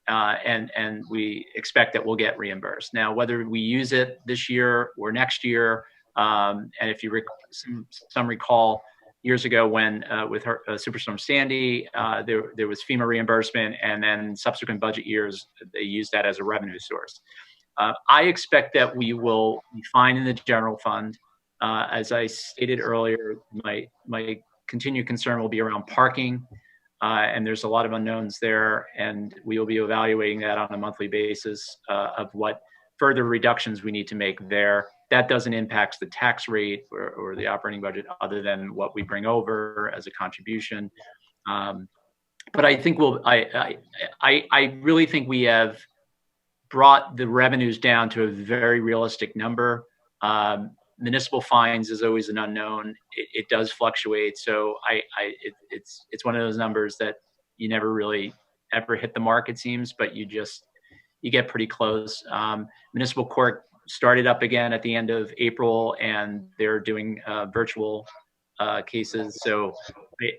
And we expect that we'll get reimbursed. Now, whether we use it this year or next year, and if you some recall years ago when with Superstorm Sandy, there was FEMA reimbursement, and then subsequent budget years they used that as a revenue source. I expect that we will be fine in the general fund. As I stated earlier, my continued concern will be around parking. And there's a lot of unknowns there, and we will be evaluating that on a monthly basis of what further reductions we need to make there. That doesn't impact the tax rate or the operating budget other than what we bring over as a contribution. But I think I really think we have brought the revenues down to a very realistic number. Municipal fines is always an unknown. It does fluctuate. So it's one of those numbers that you never really ever hit the mark, it seems, but you get pretty close. Municipal court started up again at the end of April, and they're doing virtual cases. So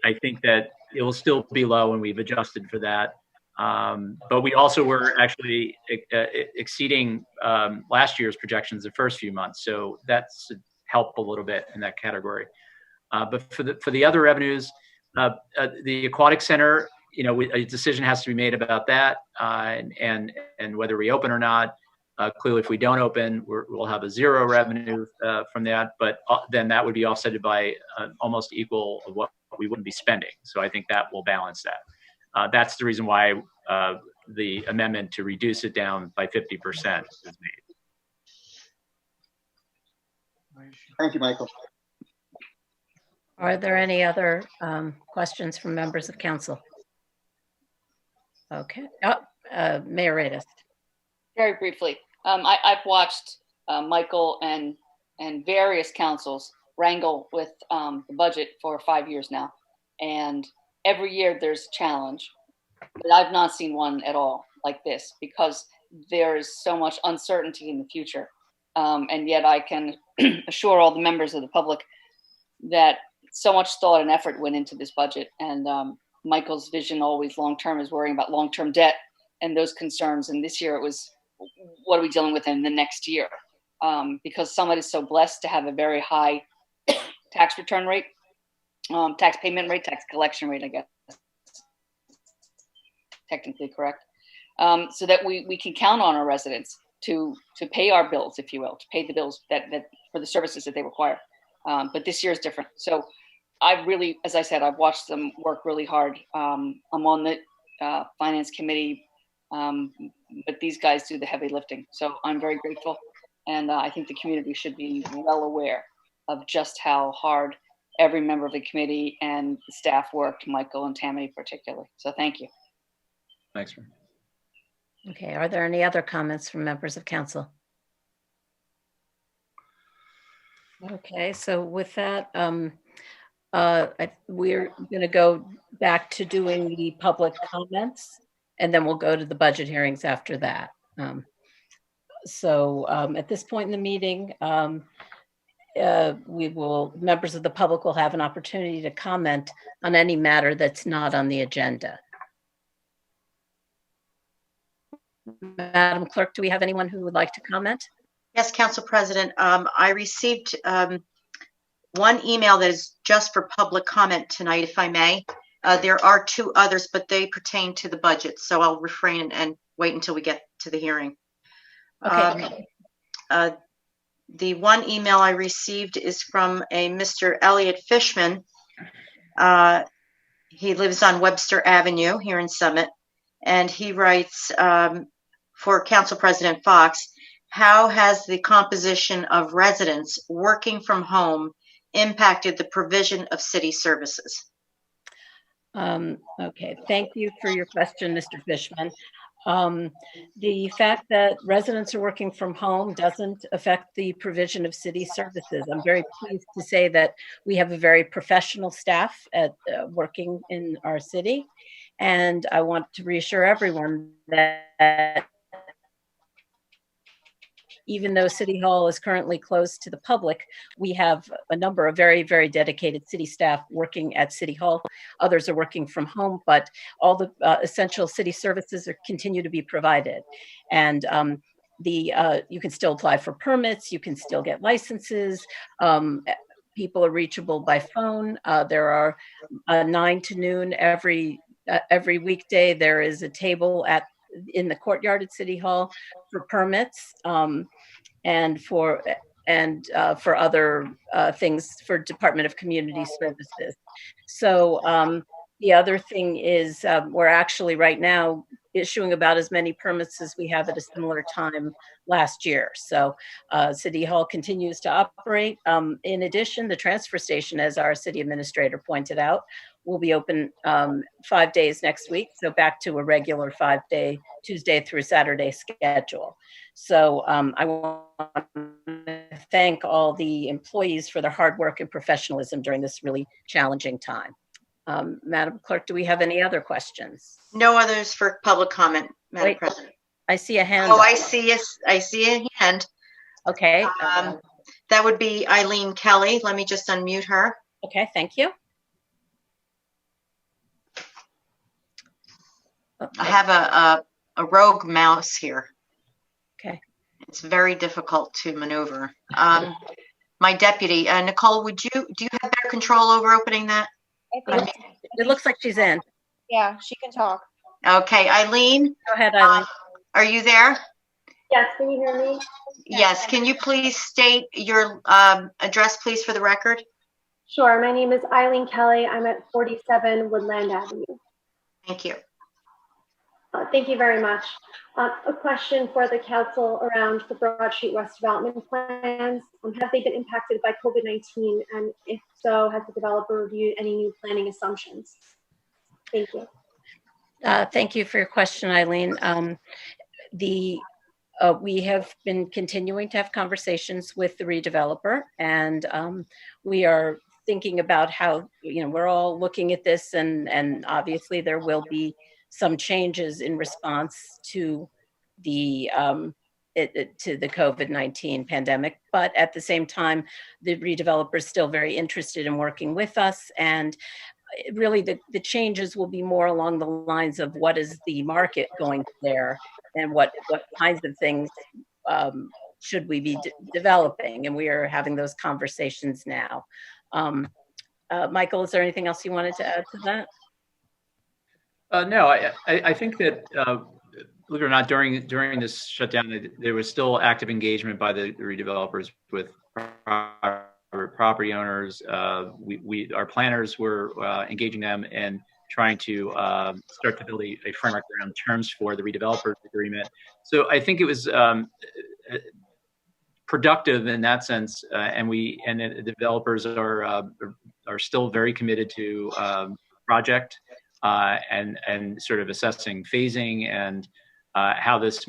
I think that it will still be low, and we've adjusted for that. But we also were actually exceeding last year's projections the first few months, so that's helped a little bit in that category. But for the other revenues, the aquatic center, a decision has to be made about that, and whether we open or not. Clearly, if we don't open, we'll have a zero revenue from that, but then that would be offset by almost equal of what we wouldn't be spending. So I think that will balance that. That's the reason why the amendment to reduce it down by 50% is made. Thank you, Michael. Are there any other questions from members of council? Okay. Mayor Radis. Very briefly, I've watched Michael and various councils wrangle with the budget for 5 years now, and every year there's a challenge, but I've not seen one at all like this because there's so much uncertainty in the future. And yet I can assure all the members of the public that so much thought and effort went into this budget. And Michael's vision always long-term is worrying about long-term debt and those concerns. And this year it was, what are we dealing with in the next year? Because someone is so blessed to have a very high tax return rate, tax payment rate, tax collection rate, I guess, technically correct, so that we can count on our residents to pay our bills, if you will, to pay the bills that for the services that they require. But this year is different. So I've really, as I said, I've watched them work really hard. I'm on the finance committee, but these guys do the heavy lifting. So I'm very grateful. And I think the community should be well aware of just how hard every member of the committee and the staff worked, Michael and Tammy particularly. So thank you. Thanks, Ron. Okay, are there any other comments from members of council? Okay, so with that, we're going to go back to doing the public comments, and then we'll go to the budget hearings after that. At this point in the meeting, members of the public will have an opportunity to comment on any matter that's not on the agenda. Madam Clerk, do we have anyone who would like to comment? Yes, Council President. I received one email that is just for public comment tonight, if I may. There are two others, but they pertain to the budget, so I'll refrain and wait until we get to the hearing. Okay. The one email I received is from a Mr. Elliot Fishman. He lives on Webster Avenue here in Summit. And he writes for Council President Fox, how has the composition of residents working from home impacted the provision of city services? Okay, thank you for your question, Mr. Fishman. The fact that residents are working from home doesn't affect the provision of city services. I'm very pleased to say that we have a very professional staff at working in our city. And I want to reassure everyone that even though City Hall is currently closed to the public, we have a number of very, very dedicated city staff working at City Hall. Others are working from home, but all the essential city services continue to be provided. And you can still apply for permits, you can still get licenses. People are reachable by phone. There are 9 to noon every weekday. There is a table in the courtyard at City Hall for permits and for other things for Department of Community Services. So the other thing is we're actually right now issuing about as many permits as we have at a similar time last year. So City Hall continues to operate. In addition, the transfer station, as our city administrator pointed out, will be open 5 days next week. So back to a regular 5-day, Tuesday through Saturday schedule. So I want to thank all the employees for their hard work and professionalism during this really challenging time. Madam Clerk, do we have any other questions? No others for public comment, Madam President. I see a hand. Oh, I see a hand. Okay. That would be Eileen Kelly. Let me just unmute her. Okay, thank you. I have a rogue mouse here. Okay. It's very difficult to maneuver. My deputy, Nicole, do you have better control over opening that? It looks like she's in. Yeah, she can talk. Okay, Eileen. Go ahead, Eileen. Are you there? Yes, can you hear me? Yes. Can you please state your address, please, for the record? Sure. My name is Eileen Kelly. I'm at 47 Woodland Avenue. Thank you. Thank you very much. A question for the council around the Broadsheet West development plans. Have they been impacted by COVID-19? And if so, has the developer reviewed any new planning assumptions? Thank you. Thank you for your question, Eileen. We have been continuing to have conversations with the redeveloper, and we are thinking about how, we're all looking at this, and obviously there will be some changes in response to the COVID-19 pandemic. But at the same time, the redeveloper is still very interested in working with us, and really the changes will be more along the lines of what is the market going there and what kinds of things should we be developing, and we are having those conversations now. Michael, is there anything else you wanted to add to that? No, I think that, believe it or not, during this shutdown, there was still active engagement by the redevelopers with property owners. Our planners were engaging them and trying to start to build a framework around terms for the redevelopers agreement. So I think it was productive in that sense, and the developers are still very committed to project. And sort of assessing phasing and how this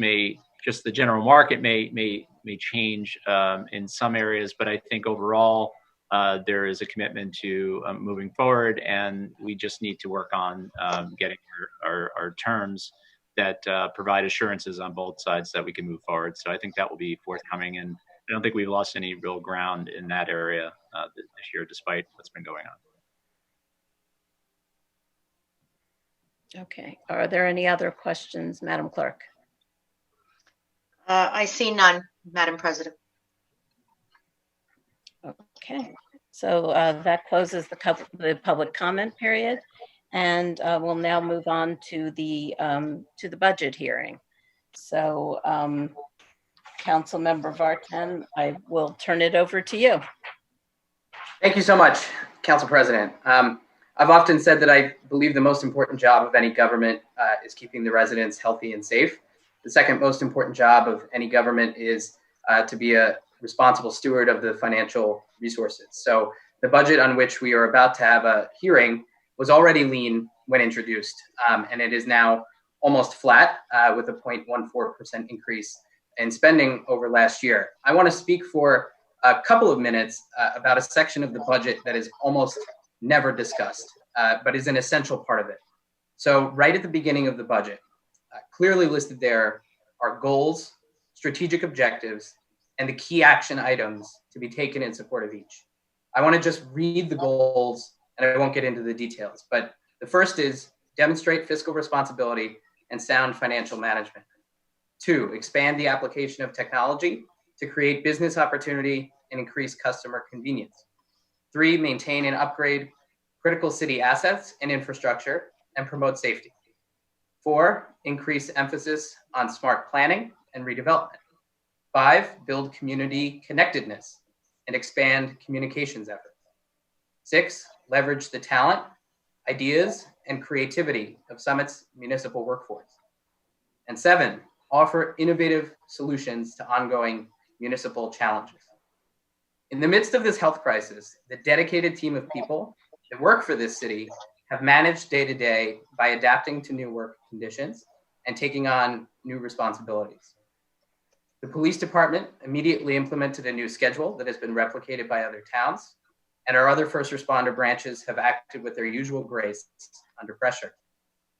just the general market may change in some areas, but I think overall there is a commitment to moving forward, and we just need to work on getting our terms that provide assurances on both sides that we can move forward. So I think that will be forthcoming, and I don't think we've lost any real ground in that area this year, despite what's been going on. Okay. Are there any other questions, Madam Clerk? I see none, Madam President. Okay. So that closes the public comment period, and we'll now move on to the budget hearing. So, Councilmember Vartan, I will turn it over to you. Thank you so much, Council President. I've often said that I believe the most important job of any government is keeping the residents healthy and safe. The second most important job of any government is to be a responsible steward of the financial resources. So the budget on which we are about to have a hearing was already lean when introduced, and it is now almost flat with a 0.14% increase in spending over last year. I want to speak for a couple of minutes about a section of the budget that is almost never discussed, but is an essential part of it. So right at the beginning of the budget, clearly listed there are goals, strategic objectives, and the key action items to be taken in support of each. I want to just read the goals, and I won't get into the details, but the first is demonstrate fiscal responsibility and sound financial management. 2, expand the application of technology to create business opportunity and increase customer convenience. 3, maintain and upgrade critical city assets and infrastructure and promote safety. 4, increase emphasis on smart planning and redevelopment. 5, build community connectedness and expand communications efforts. 6, leverage the talent, ideas, and creativity of Summit's municipal workforce. And 7, offer innovative solutions to ongoing municipal challenges. In the midst of this health crisis, the dedicated team of people that work for this city have managed day to day by adapting to new work conditions and taking on new responsibilities. The police department immediately implemented a new schedule that has been replicated by other towns, and our other first responder branches have acted with their usual grace under pressure.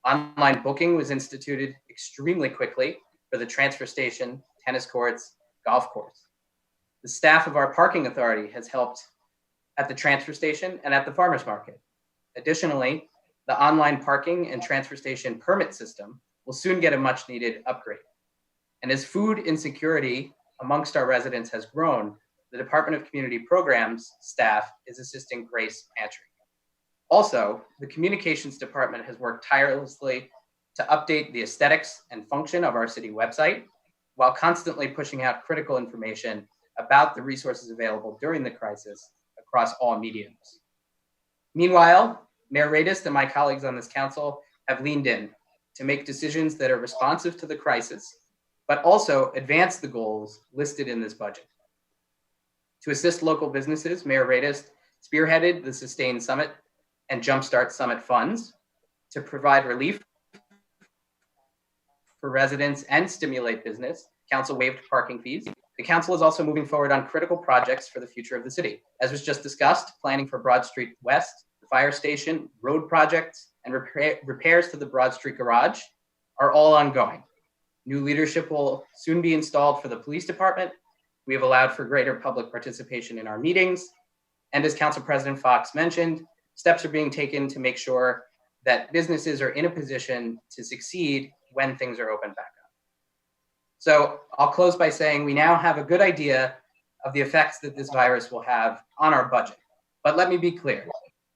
Online booking was instituted extremely quickly for the transfer station, tennis courts, golf course. The staff of our parking authority has helped at the transfer station and at the farmers market. Additionally, the online parking and transfer station permit system will soon get a much needed upgrade. And as food insecurity amongst our residents has grown, the Department of Community Programs staff is assisting Grace Pantry. Also, the communications department has worked tirelessly to update the aesthetics and function of our city website while constantly pushing out critical information about the resources available during the crisis across all mediums. Meanwhile, Mayor Radist and my colleagues on this council have leaned in to make decisions that are responsive to the crisis, but also advance the goals listed in this budget. To assist local businesses, Mayor Radist spearheaded the Sustain Summit and Jumpstart Summit funds to provide relief for residents and stimulate business. Council waived parking fees. The council is also moving forward on critical projects for the future of the city. As was just discussed, planning for Broad Street West, the fire station, road projects, and repairs to the Broad Street Garage are all ongoing. New leadership will soon be installed for the police department. We have allowed for greater public participation in our meetings. And as Council President Fox mentioned, steps are being taken to make sure that businesses are in a position to succeed when things are opened back up. So I'll close by saying we now have a good idea of the effects that this virus will have on our budget. But let me be clear,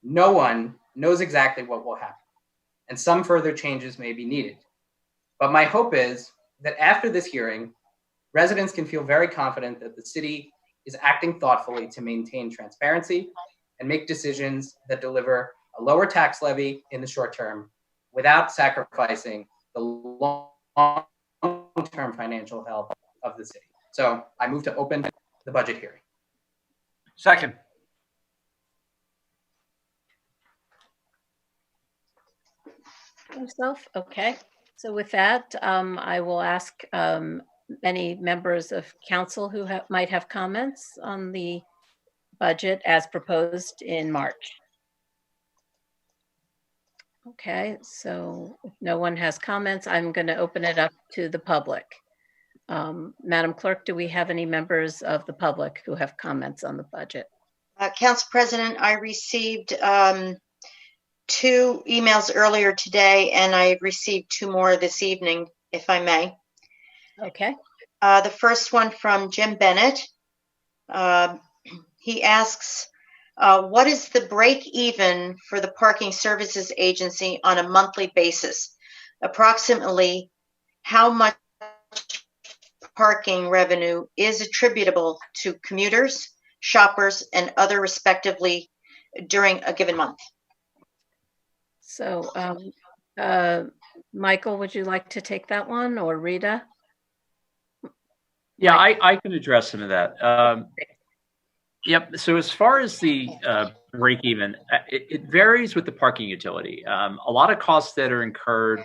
no one knows exactly what will happen, and some further changes may be needed. But my hope is that after this hearing, residents can feel very confident that the city is acting thoughtfully to maintain transparency and make decisions that deliver a lower tax levy in the short term without sacrificing the long-term financial health of the city. So I move to open the budget hearing. Second. Yourself? Okay. So with that, I will ask any members of council who might have comments on the budget as proposed in March. Okay, so if no one has comments, I'm going to open it up to the public. Madam Clerk, do we have any members of the public who have comments on the budget? Council President, I received 2 emails earlier today, and I received 2 more this evening, if I may. Okay. The first one from Jim Bennett. He asks, what is the break even for the parking services agency on a monthly basis? Approximately how much parking revenue is attributable to commuters, shoppers, and other respectively during a given month? So, Michael, would you like to take that one, or Rita? Yeah, I can address some of that. Yep. So as far as the break even, it varies with the parking utility. A lot of costs that are incurred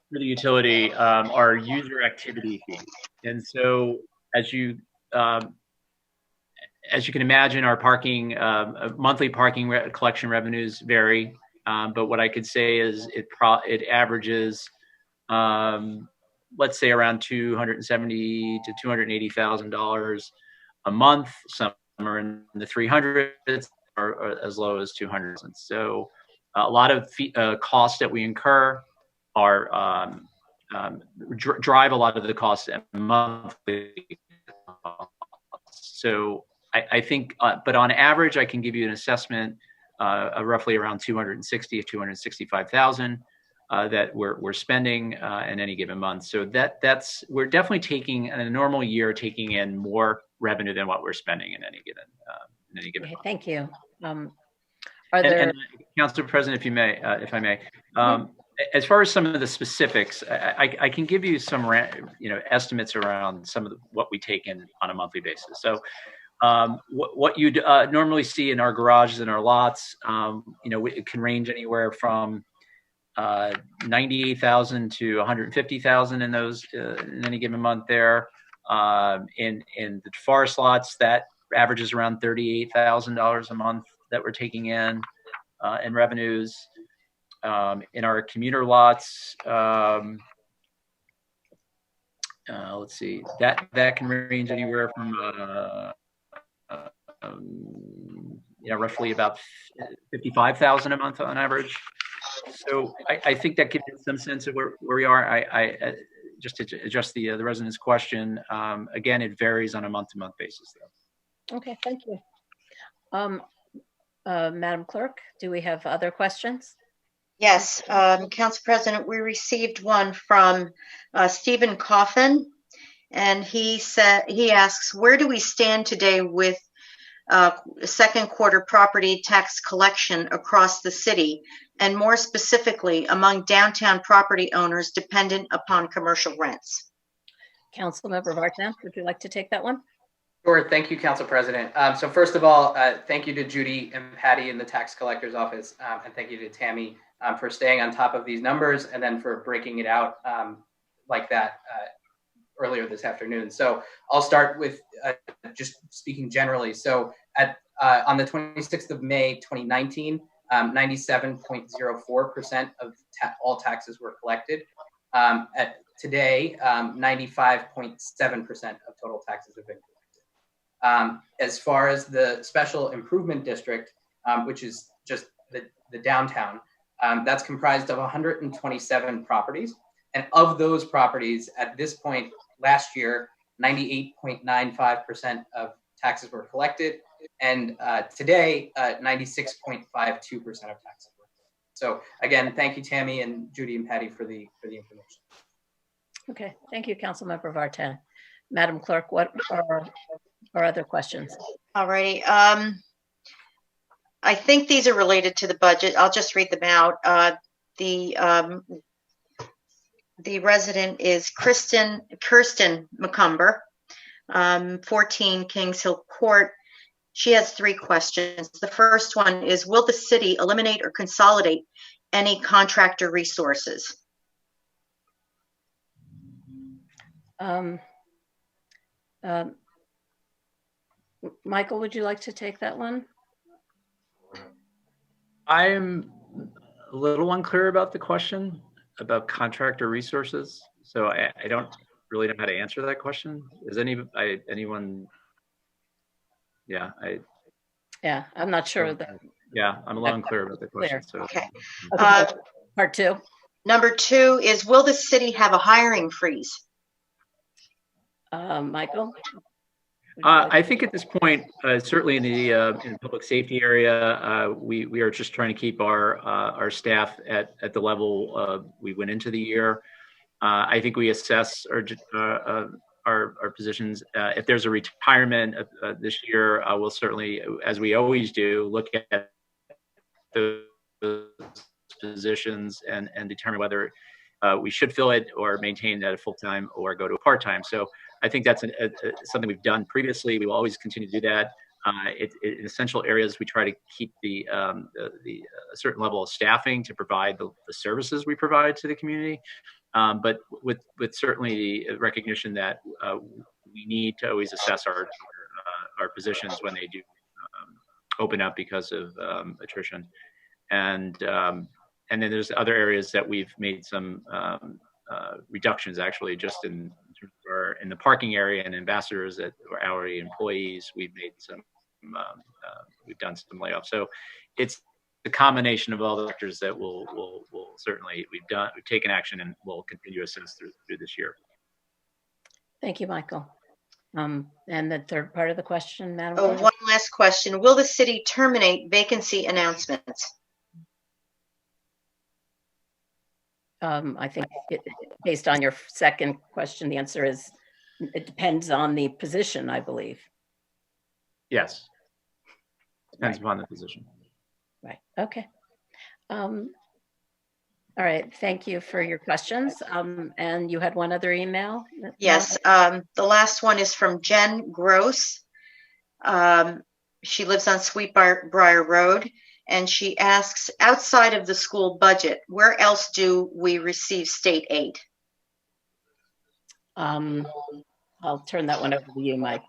for the utility are user activity fees, and so as you can imagine, our parking monthly parking collection revenues vary. But what I could say is it averages, let's say, around $270,000 to $280,000 a month. Some are in the 300s, or as low as 200s. And so a lot of costs that we incur are drive a lot of the costs monthly. So I think, but on average, I can give you an assessment of roughly around 260 to 265,000 that we're spending in any given month. So we're definitely taking, in a normal year, taking in more revenue than what we're spending in any given Okay, month. thank you. Council President, if I may, as far as some of the specifics, I can give you some estimates around some of what we take in on a monthly basis. So what you'd normally see in our garages and our lots, it can range anywhere from 98,000 to 150,000 in those in any given month there. In the forest lots, that averages around $38,000 a month that we're taking in revenues. In our commuter lots, let's see, that can range anywhere from roughly about 55,000 a month on average. So I think that gives you some sense of where we are. I just to address the resident's question. Again, it varies on a month-to-month basis, though. Okay, thank you. Madam Clerk, do we have other questions? Yes, Council President, we received one from Stephen Coffin, and he asks, where do we stand today with second quarter property tax collection across the city, and more specifically among downtown property owners dependent upon commercial rents? Councilmember Vartan, would you like to take that one? Sure. Thank you, Council President. So first of all, thank you to Judy and Patty in the tax collector's office, and thank you to Tammy for staying on top of these numbers and then for breaking it out like that earlier this afternoon. So I'll start with just speaking generally. So on the 26th of May, 2019, 97.04% of all taxes were collected. At today, 95.7% of total taxes have been collected. As far as the special improvement district, which is just the downtown, that's comprised of 127 properties. And of those properties, at this point last year, 98.95% of taxes were collected. And today, 96.52% of taxes were collected. So again, thank you, Tammy and Judy and Patty for the information. Okay, thank you, Councilmember Vartan. Madam Clerk, what are our other questions? All righty. I think these are related to the budget. I'll just read them out. The resident is Kirsten McCumber, 14 Kings Hill Court. She has 3 questions. The first one is, will the city eliminate or consolidate any contractor resources? Michael, would you like to take that one? I'm a little unclear about the question about contractor resources, so I don't really know how to answer that question. Is anyone? Yeah, I'm not sure. Yeah, I'm a little unclear about the question. So. Okay. Part 2. Number 2 is, will the city have a hiring freeze? Michael? I think at this point, certainly in the public safety area, we are just trying to keep our staff at the level we went into the year. I think we assess our positions. If there's a retirement this year, we'll certainly, as we always do, look at those positions and determine whether we should fill it or maintain that at full-time or go to a part-time. So I think that's something we've done previously. We will always continue to do that. In essential areas, we try to keep a certain level of staffing to provide the services we provide to the community. But with certainly the recognition that we need to always assess our positions when they do open up because of attrition. And then there's other areas that we've made some reductions, actually, just in the parking area and ambassadors that were hourly employees. We've done some layoffs. So it's the combination of all the factors that we'll certainly we've taken action and will continue to assess through this year. Thank you, Michael. And the third part of the question, Madam Oh, Clerk? one last question. Will the city terminate vacancy announcements? I think based on your second question, the answer is it depends on the position, I believe. Yes. Depends upon the position. Right. Okay. All right. Thank you for your questions. And you had one other email? Yes. The last one is from Jen Gross. She lives on Sweetbriar Road, and she asks, outside of the school budget, where else do we receive state aid? I'll turn that one over to you, Mike.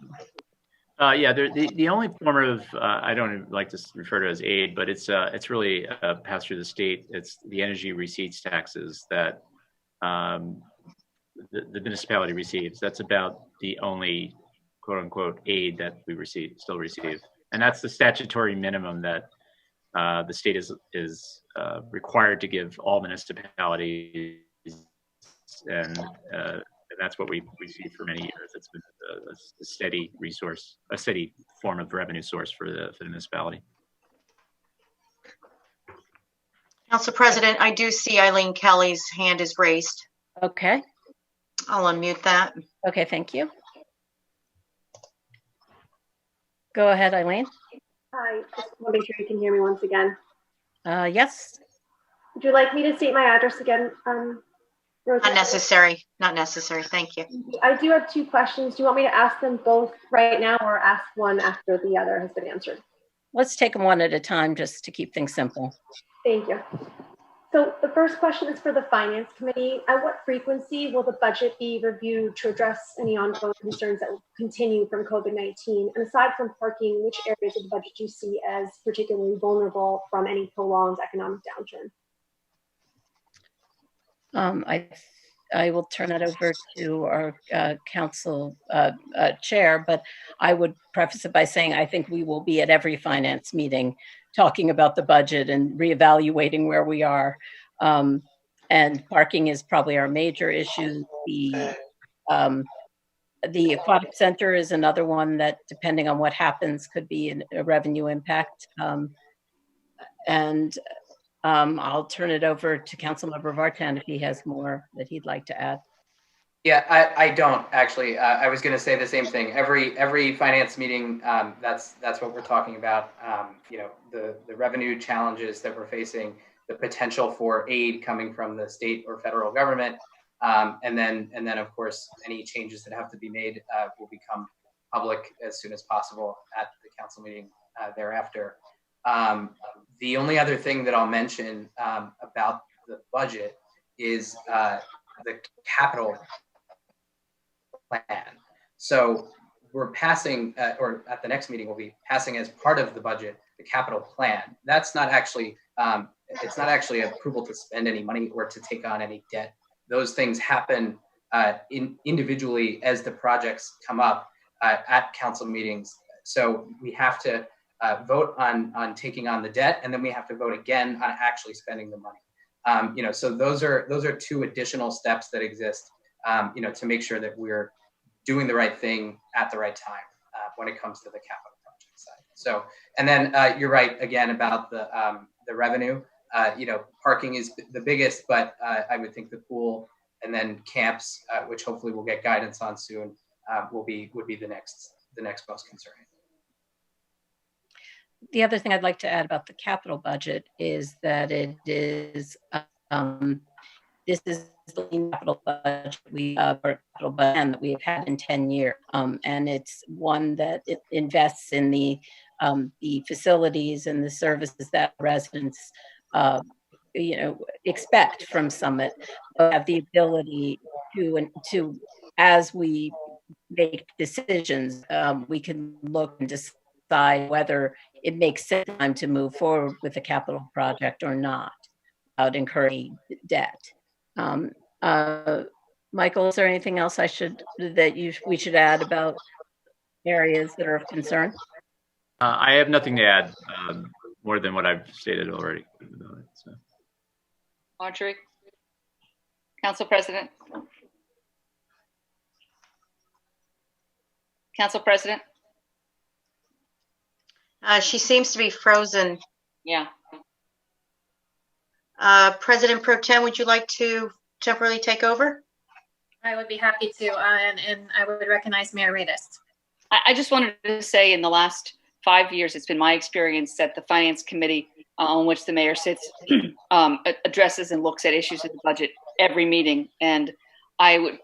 Yeah, the only form of I don't like to refer to it as aid, but it's really passed through the state. It's the energy receipts taxes that the municipality receives. That's about the only quote unquote aid that we still receive, and that's the statutory minimum that the state is required to give all municipalities, and that's what we see for many years. It's been a steady resource, a steady form of revenue source for the municipality. Council President, I do see Eileen Kelly's hand is raised. Okay. I'll unmute that. Okay, thank you. Go ahead, Eileen. Hi, just want to make sure you can hear me once again. Yes. Would you like me to state my address again? Rosa? Not necessary. Not necessary. Thank you. I do have two questions. Do you want me to ask them both right now or ask one after the other has been answered? Let's take them one at a time just to keep things simple. Thank you. So the first question is for the Finance Committee. At what frequency will the budget be reviewed to address any ongoing concerns that will continue from COVID-19? And aside from parking, which areas of the budget do you see as particularly vulnerable from any prolonged economic downturn? I will turn it over to our council chair, but I would preface it by saying I think we will be at every finance meeting talking about the budget and reevaluating where we are. And parking is probably our major issue. The aquatic center is another one that, depending on what happens, could be a revenue impact. I'll turn it over to Councilmember Vartan if he has more that he'd like to add. Yeah, I don't actually. I was going to say the same thing. Every finance meeting, that's what we're talking about. You know, the revenue challenges that we're facing, the potential for aid coming from the state or federal government, and then of course any changes that have to be made will become public as soon as possible at the council meeting thereafter. The only other thing that I'll mention about the budget is the capital plan. So we're passing, or at the next meeting, we'll be passing as part of the budget, the capital plan. That's not actually, it's not actually approval to spend any money or to take on any debt. Those things happen individually as the projects come up at council meetings. So we have to vote on taking on the debt, and then we have to vote again on actually spending the money. You know, so those are two additional steps that exist, you know, to make sure that we're doing the right thing at the right time when it comes to the capital project side. So, and then you're right again about the revenue. You know, parking is the biggest, but I would think the pool and then camps, which hopefully we'll get guidance on soon, would be the next most concerning. the other thing I'd like to add about the capital budget is that it is, this is the capital budget capital plan that we've had in 10 years. And it's one that it invests in the facilities and the services that residents, expect from Summit. Have the ability to as we make decisions, we can look and decide whether it makes sense to move forward with a capital project or not without incurring debt. Michael, is there anything else we should add about areas that are of concern? I have nothing to add more than what I've stated already. So. Marjorie, Council President. Council President. She seems to be frozen. Yeah. President Pro Tem, would you like to temporarily take over? I would be happy to, and I would recognize Mayor Reedus. I just wanted to say in the last 5 years, it's been my experience that the Finance Committee on which the mayor sits addresses and looks at issues of the budget every meeting. And it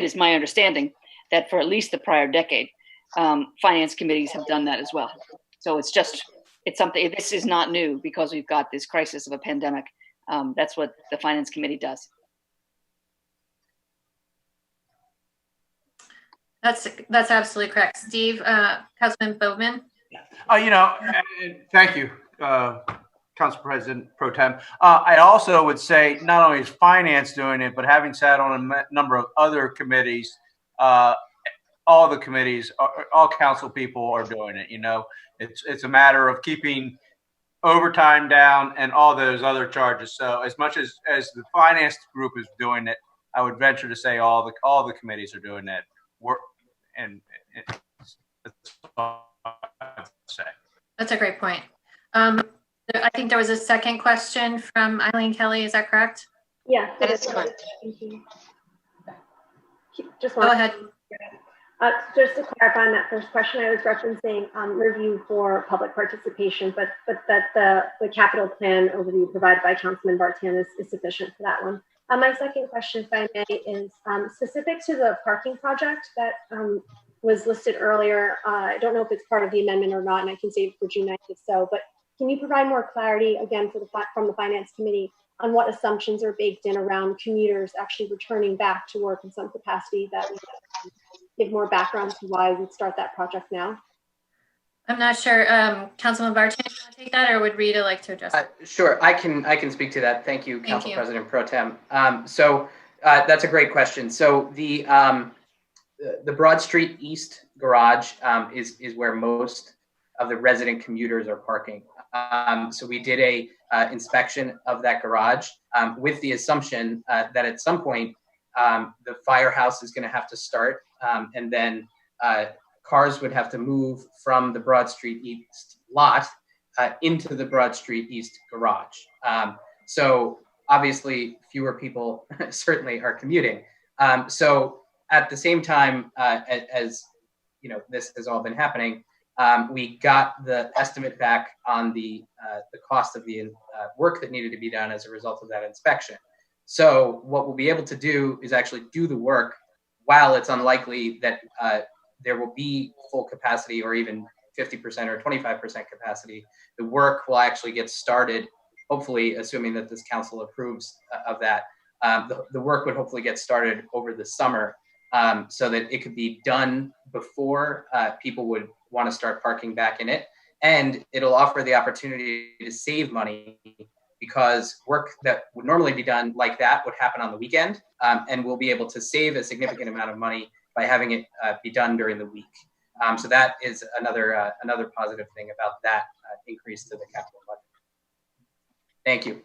is my understanding that for at least the prior decade, finance committees have done that as well. So it's something, this is not new because we've got this crisis of a pandemic. That's what the Finance Committee does. That's absolutely correct. Steve, Councilman Bowman. Thank you, Council President Pro Tem. I also would say not only is finance doing it, but having sat on a number of other committees, all the committees, all council people are doing it. It's a matter of keeping overtime down and all those other charges. So as much as the finance group is doing it, I would venture to say all the committees are doing that work. And that's all I have to say. That's a great point. I think there was a second question from Eileen Kelly. Is that correct? Yeah, that is correct. Thank you. Just go ahead. Just to clarify on that first question, I was referencing review for public participation, but that the capital plan overview provided by Councilman Bartan is sufficient for that one. My second question, if I may, is specific to the parking project that was listed earlier. I don't know if it's part of the amendment or not, and I can save it for June 9th if so, but can you provide more clarity, again, from the Finance Committee on what assumptions are baked in around commuters actually returning back to work in some capacity that would give more background to why we'd start that project now? I'm not sure. Councilman Bartan, do you want to take that, or would Rita like to address it? Sure, I can speak to that. Thank you, Council President Pro Tem. So that's a great question. So the Broad Street East garage is where most of the resident commuters are parking. So we did a inspection of that garage with the assumption that at some point the firehouse is going to have to start, and then cars would have to move from the Broad Street East lot into the Broad Street East garage. So obviously fewer people certainly are commuting. So at the same time as this has all been happening, we got the estimate back on the cost of the work that needed to be done as a result of that inspection. So what we'll be able to do is actually do the work while it's unlikely that there will be full capacity or even 50% or 25% capacity. The work will actually get started, hopefully, assuming that this council approves of that. The work would hopefully get started over the summer so that it could be done before people would want to start parking back in it. And it'll offer the opportunity to save money because work that would normally be done like that would happen on the weekend, and we'll be able to save a significant amount of money by having it be done during the week. So that is another positive thing about that increase to the capital budget. Thank you.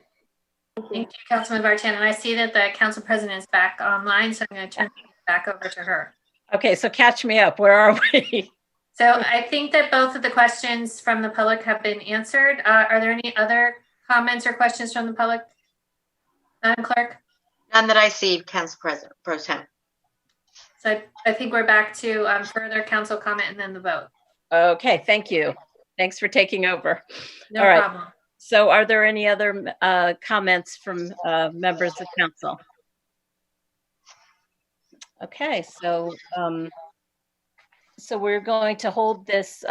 Thank you, Councilman Bartan. And I see that the council president is back online, so I'm going to turn it back over to her. Okay, so catch me up. Where are we? So I think that both of the questions from the public have been answered. Are there any other comments or questions from the public? Madam Clerk? None that I see, Council President Pro Tem. So I think we're back to further council comment and then the vote. Okay, thank you. Thanks for taking over. No All right. problem. So are there any other comments from members of council? Okay, so we're going to hold this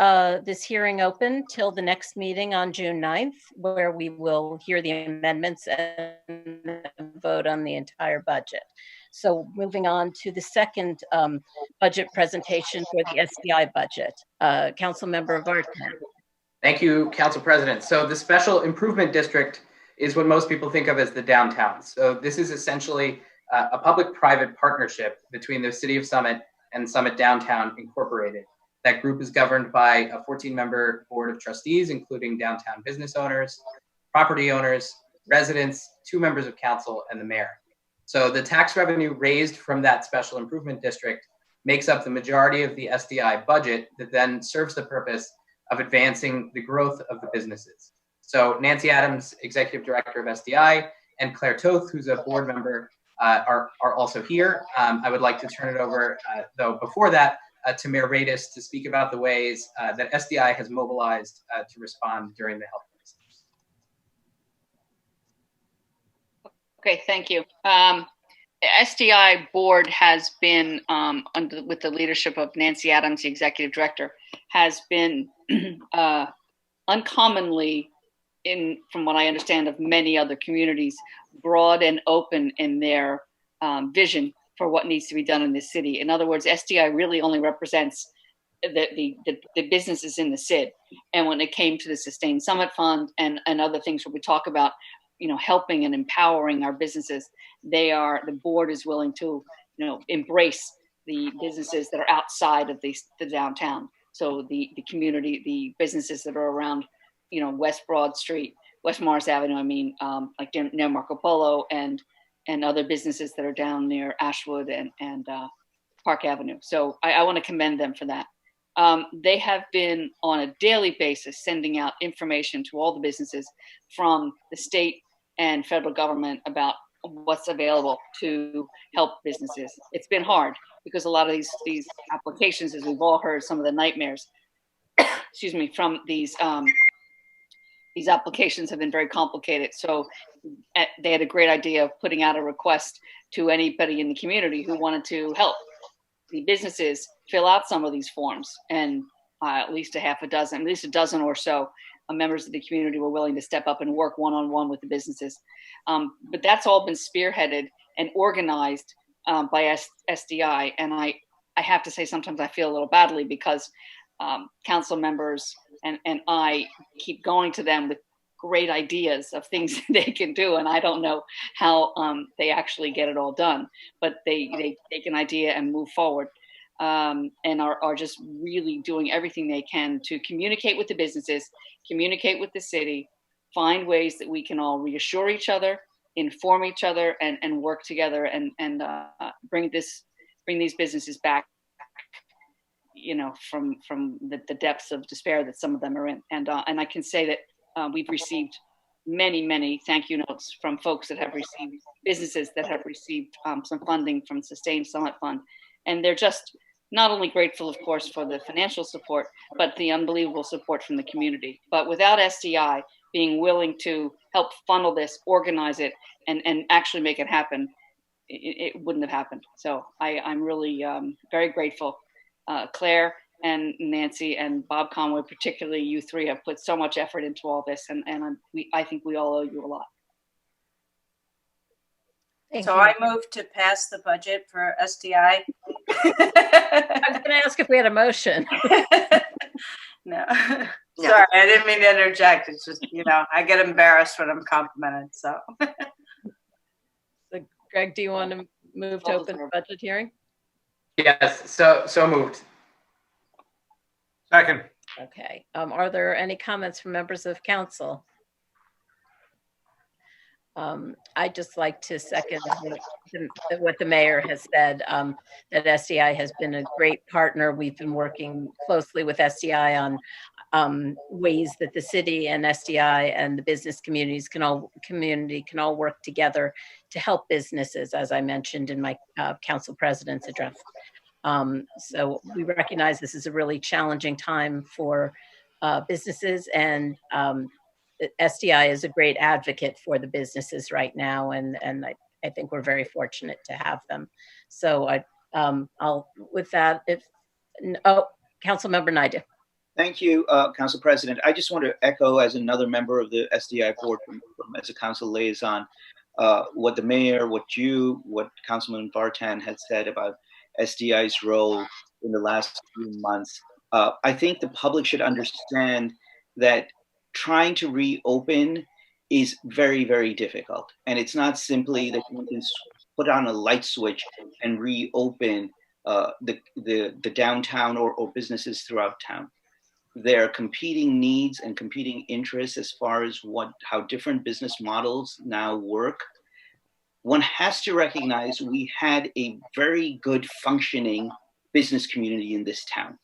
this hearing open till the next meeting on June 9th, where we will hear the amendments and vote on the entire budget. So moving on to the second budget presentation for the SDI budget. Councilmember Vartan. Thank you, Council President. So the Special Improvement District is what most people think of as the downtown. So this is essentially a public-private partnership between the City of Summit and Summit Downtown Incorporated. That group is governed by a 14-member board of trustees, including downtown business owners, property owners, residents, 2 members of council, and the mayor. So the tax revenue raised from that Special Improvement District makes up the majority of the SDI budget that then serves the purpose of advancing the growth of the businesses. So Nancy Adams, Executive Director of SDI, and Claire Toth, who's a board member, are also here. I would like to turn it over, though, before that, to Mayor Radis to speak about the ways that SDI has mobilized to respond during the health crisis. Okay, thank you. The SDI board has been, with the leadership of Nancy Adams, the Executive Director, has been uncommonly, from what I understand of many other communities, broad and open in their vision for what needs to be done in this city. In other words, SDI really only represents the businesses in the CID. And when it came to the Sustained Summit Fund and other things where we talk about, helping and empowering our businesses, the board is willing to, embrace the businesses that are outside of the downtown. So the community, the businesses that are around, West Broad Street, West Morris Avenue, like near Marco Polo and other businesses that are down near Ashwood and Park Avenue. So I want to commend them for that. They have been on a daily basis sending out information to all the businesses from the state and federal government about what's available to help businesses. It's been hard because a lot of these applications, as we've all heard, some of the nightmares, excuse me, from these applications have been very complicated. So they had a great idea of putting out a request to anybody in the community who wanted to help the businesses fill out some of these forms, and at least a dozen or so members of the community were willing to step up and work one-on-one with the businesses. But that's all been spearheaded and organized by SDI. And I have to say, sometimes I feel a little badly because council members and I keep going to them with great ideas of things they can do. And I don't know how they actually get it all done, but they take an idea and move forward. And are just really doing everything they can to communicate with the businesses, communicate with the city, find ways that we can all reassure each other, inform each other, and work together and bring these businesses back, from the depths of despair that some of them are in. And I can say that we've received many thank you notes from folks that have received, businesses that have received some funding from Sustained Summit Fund. And they're just not only grateful, of course, for the financial support, but the unbelievable support from the community. But without SDI being willing to help funnel this, organize it, and actually make it happen, it wouldn't have happened. So I'm really very grateful. Claire and Nancy and Bob Conway, particularly you three, have put so much effort into all this, and I think we all owe you a lot. So I move to pass the budget for SDI. I was going to ask if we had a motion. No. Sorry, I didn't mean to interject. It's just, I get embarrassed when I'm complimented. So, Greg, do you want to move to open the budget hearing? Yes, so moved. Second. Okay. Are there any comments from members of council? I'd just like to second what the mayor has said, that SDI has been a great partner. We've been working closely with SDI on ways that the city and SDI and the business community can all work together to help businesses, as I mentioned in my council president's address. So we recognize this is a really challenging time for businesses, and SDI is a great advocate for the businesses right now, and I think we're very fortunate to have them. So I'll with that, if Councilmember Naidu. Thank you, Council President. I just want to echo, as another member of the SDI board, as a council liaison, what the mayor, what Councilman Vartan had said about SDI's role in the last few months. I think the public should understand that trying to reopen is very, very difficult. And it's not simply that you can put on a light switch and reopen the downtown or businesses throughout town. There are competing needs and competing interests as far as how different business models now work. One has to recognize we had a very good functioning business community in this town.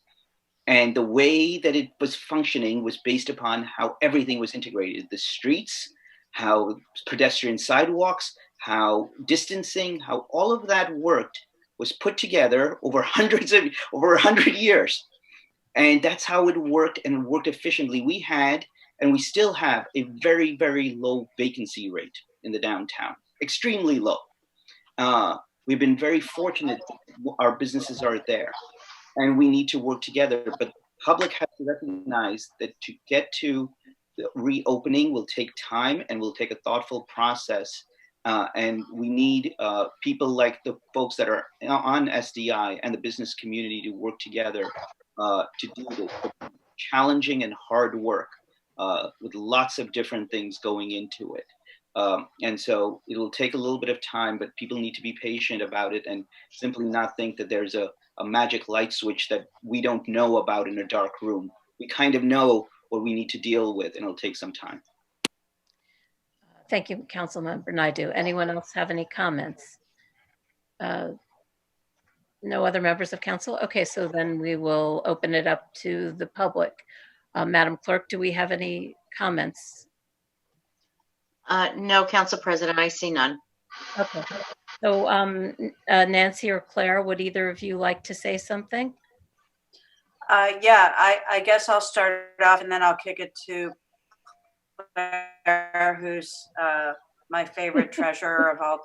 And the way that it was functioning was based upon how everything was integrated. The streets, how pedestrian sidewalks, how distancing, how all of that worked was put together over 100 years. And that's how it worked, and worked efficiently. We had, and we still have, a very, very low vacancy rate in the downtown, extremely low. We've been very fortunate our businesses are there, and we need to work together. But the public has to recognize that to get to the reopening will take time and will take a thoughtful process. And we need people like the folks that are on SDI and the business community to work together to do this challenging and hard work with lots of different things going into it. And so it'll take a little bit of time, but people need to be patient about it and simply not think that there's a magic light switch that we don't know about in a dark room. We kind of know what we need to deal with, and it'll take some time. Thank you, Councilmember Naidu. Anyone else have any comments? No other members of council? Okay, so then we will open it up to the public. Madam Clerk, do we have any comments? No, Council President, I see none. Okay. So Nancy or Claire, would either of you like to say something? Yeah, I guess I'll start off and then I'll kick it to Claire, who's my favorite treasurer of all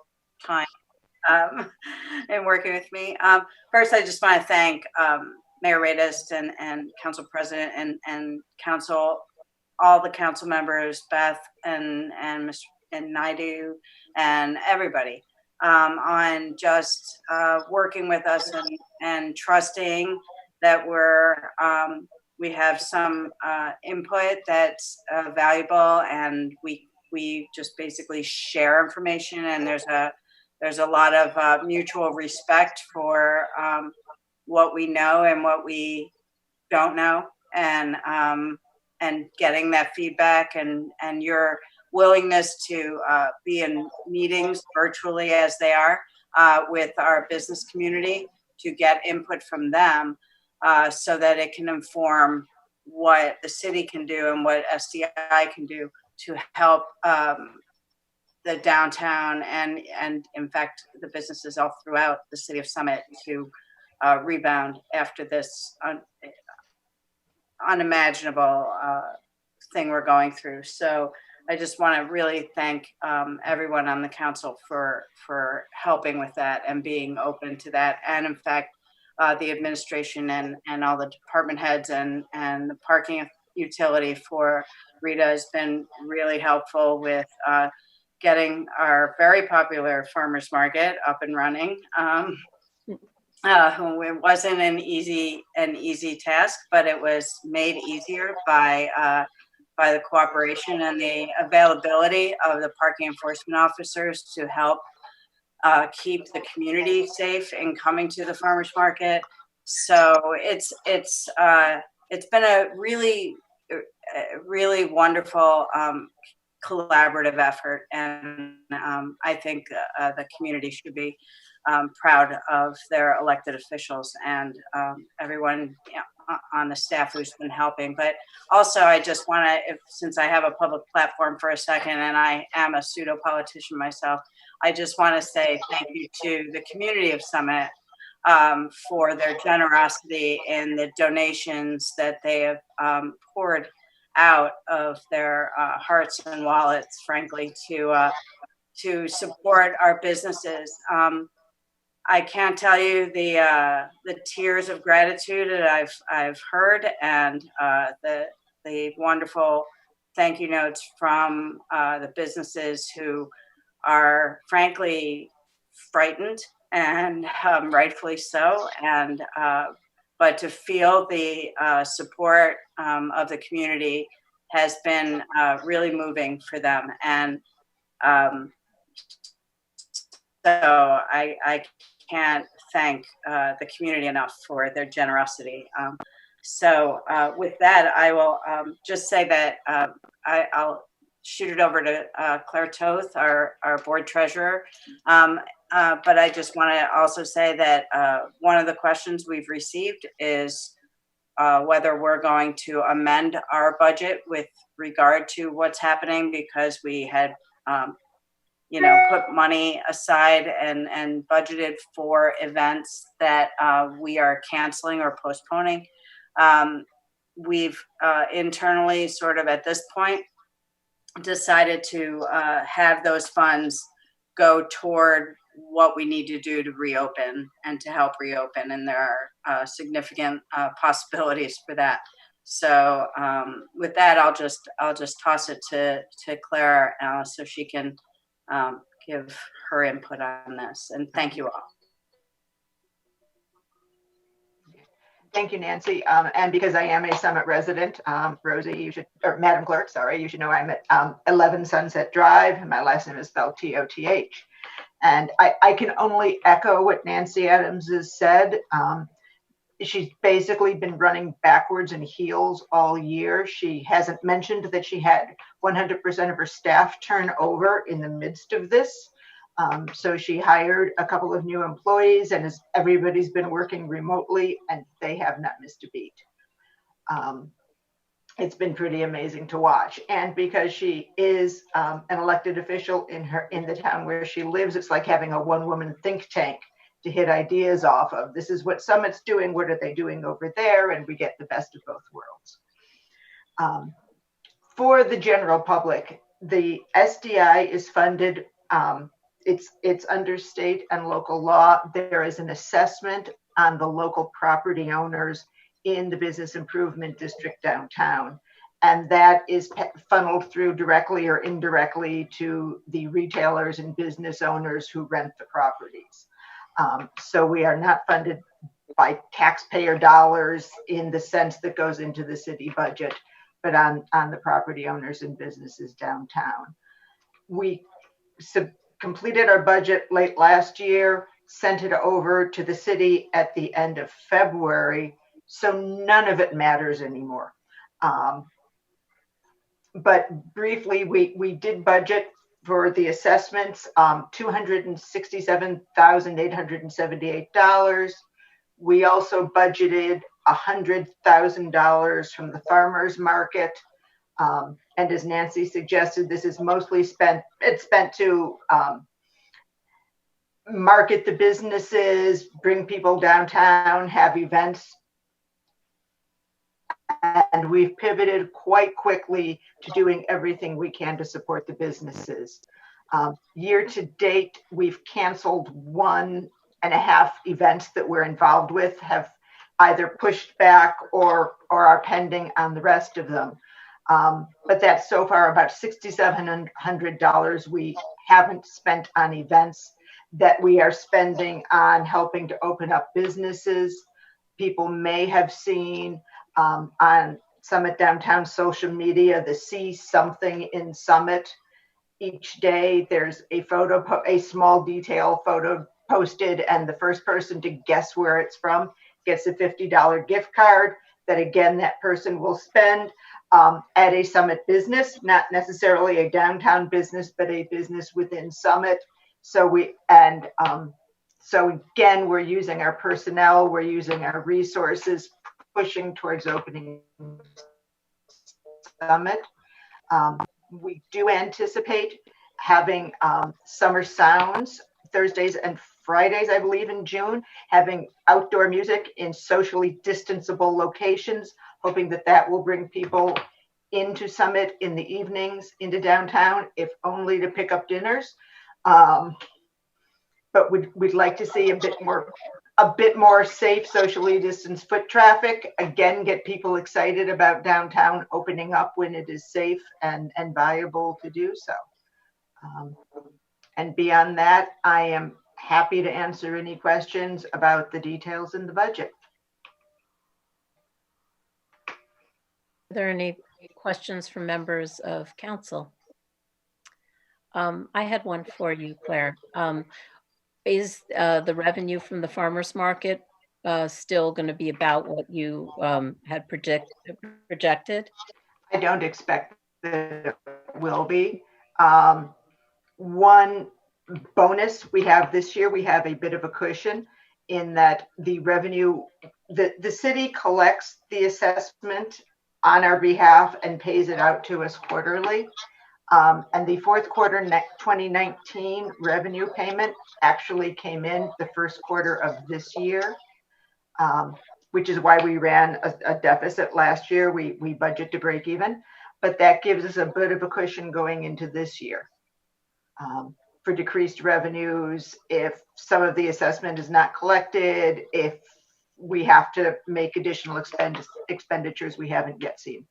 time and working with me. First, I just want to thank Mayor Radist and Council President and Council, all the council members, Beth and Naidu and everybody on just working with us and trusting that we have some input that's valuable, and we just basically share information, and there's a lot of mutual respect for what we know and what we don't know, and getting that feedback and your willingness to be in meetings virtually as they are with our business community to get input from them so that it can inform what the city can do and what SDI can do to help the downtown and in fact the businesses all throughout the city of Summit to rebound after this unimaginable thing we're going through. So I just want to really thank everyone on the council for helping with that and being open to that, and in fact the administration and all the department heads and the parking utility for Rita has been really helpful with getting our very popular farmers market up and running. It wasn't an easy task, but it was made easier by the cooperation and the availability of the parking enforcement officers to help keep the community safe in coming to the farmers market. So it's been a really wonderful collaborative effort, and I think the community should be proud of their elected officials and everyone on the staff who's been helping. But also, I just want to, since I have a public platform for a second, and I am a pseudo politician myself, I just want to say thank you to the community of Summit for their generosity in the donations that they have poured out of their hearts and wallets, frankly, to support our businesses. I can't tell you the tears of gratitude that I've heard, and the wonderful thank you notes from the businesses who are frankly frightened, and rightfully so. And but to feel the support of the community has been really moving for them. And so I can't thank the community enough for their generosity. So with that, I will just say that I'll shoot it over to Claire Toth, our board treasurer. But I just want to also say that one of the questions we've received is whether we're going to amend our budget with regard to what's happening, because we had put money aside and budgeted for events that we are canceling or postponing. We've internally, sort of at this point, decided to have those funds go toward what we need to do to reopen and to help reopen, and there are significant possibilities for that. So with that, I'll just toss it to Claire so she can give her input on this. And thank you all. Thank you, Nancy. And because I am a Summit resident, Rosie, you should, or Madam Clerk, sorry, you should know I'm at 11 Sunset Drive, and my last name is spelled T-O-T-H. And I can only echo what Nancy Adams has said. She's basically been running backwards and heels all year. She hasn't mentioned that she had 100% of her staff turn over in the midst of this. So she hired a couple of new employees, and everybody's been working remotely, and they have not missed a beat. It's been pretty amazing to watch. And because she is an elected official in the town where she lives, it's like having a one-woman think tank to hit ideas off of. This is what Summit's doing, what are they doing over there? And we get the best of both worlds. For the general public, the SDI is funded. It's under state and local law. There is an assessment on the local property owners in the business improvement district downtown. And that is funneled through directly or indirectly to the retailers and business owners who rent the properties. So we are not funded by taxpayer dollars in the sense that goes into the city budget, but on the property owners and businesses downtown. We completed our budget late last year, sent it over to the city at the end of February, so none of it matters anymore. But briefly, we did budget for the assessments, $267,878. We also budgeted $100,000 from the farmers market. And as Nancy suggested, this is mostly spent to market the businesses, bring people downtown, have events. And we've pivoted quite quickly to doing everything we can to support the businesses. Year to date, we've canceled 1.5 events that we're involved with, have either pushed back or are pending on the rest of them. But that's so far about $6,700 we haven't spent on events that we are spending on helping to open up businesses. People may have seen on Summit Downtown social media, the See Something in Summit. Each day there's a small detail photo posted, and the first person to guess where it's from gets a $50 gift card that again, that person will spend at a Summit business, not necessarily a downtown business, but a business within Summit. So again, we're using our personnel, we're using our resources, pushing towards opening Summit. We do anticipate having summer sounds Thursdays and Fridays, I believe, in June, having outdoor music in socially distanceable locations, hoping that that will bring people into Summit in the evenings, into downtown, if only to pick up dinners. But we'd like to see a bit more safe, socially distanced foot traffic. Again, get people excited about downtown opening up when it is safe and viable to do so. And beyond that, I am happy to answer any questions about the details in the budget. Are there any questions from members of council? I had one for you, Claire. Is the revenue from the farmers market still going to be about what you had projected? I don't expect that it will be. One bonus we have this year, we have a bit of a cushion in that the revenue, the city collects the assessment on our behalf and pays it out to us quarterly. And the fourth quarter 2019 revenue payment actually came in the first quarter of this year, which is why we ran a deficit last year. We budget to break even, but that gives us a bit of a cushion going into this year for decreased revenues if some of the assessment is not collected, if we have to make additional expenditures we haven't yet seen.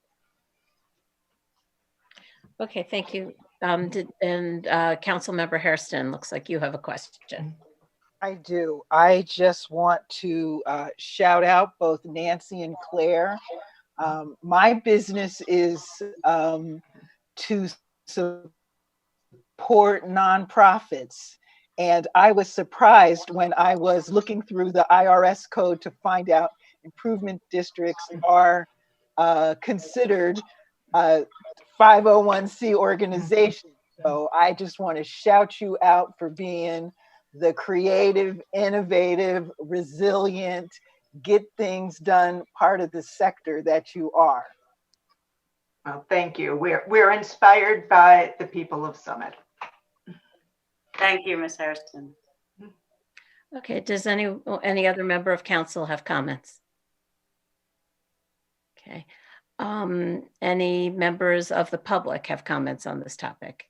Okay, thank you. Councilmember Hairston, looks like you have a question. I do. I just want to shout out both Nancy and Claire. My business is to support nonprofits. And I was surprised when I was looking through the IRS code to find out improvement districts are considered 501c organization. So I just want to shout you out for being the creative, innovative, resilient, get things done part of the sector that you are. Well, thank you. We're inspired by the people of Summit. Thank you, Ms. Hairston. Okay, does any other member of council have comments? Okay. Any members of the public have comments on this topic?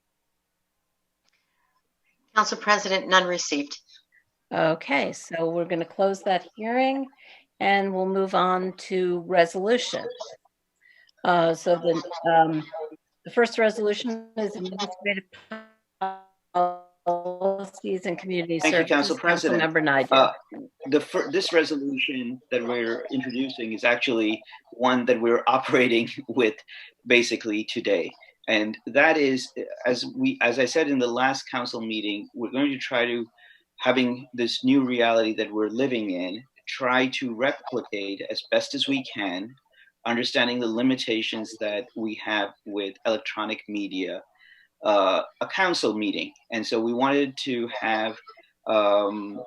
Council President, none received. Okay, so we're going to close that hearing and we'll move on to resolution. So the first resolution is administrative policies and community Thank services. you, Council President. Councilmember Nigel. This resolution that we're introducing is actually one that we're operating with basically today. And that is, as I said in the last council meeting, we're going to try to, having this new reality that we're living in, try to replicate as best as we can, understanding the limitations that we have with electronic media, a council meeting. And so we wanted to have a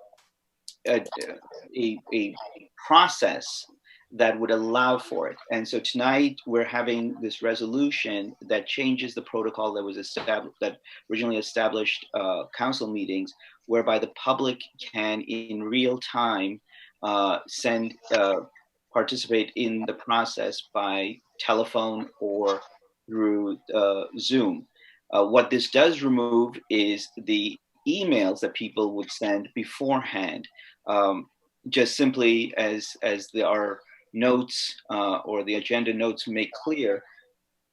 process that would allow for it. And so tonight we're having this resolution that changes the protocol that was established, that originally established council meetings, whereby the public can in real time participate in the process by telephone or through Zoom. What this does remove is the emails that people would send beforehand, just simply as our notes or the agenda notes make clear.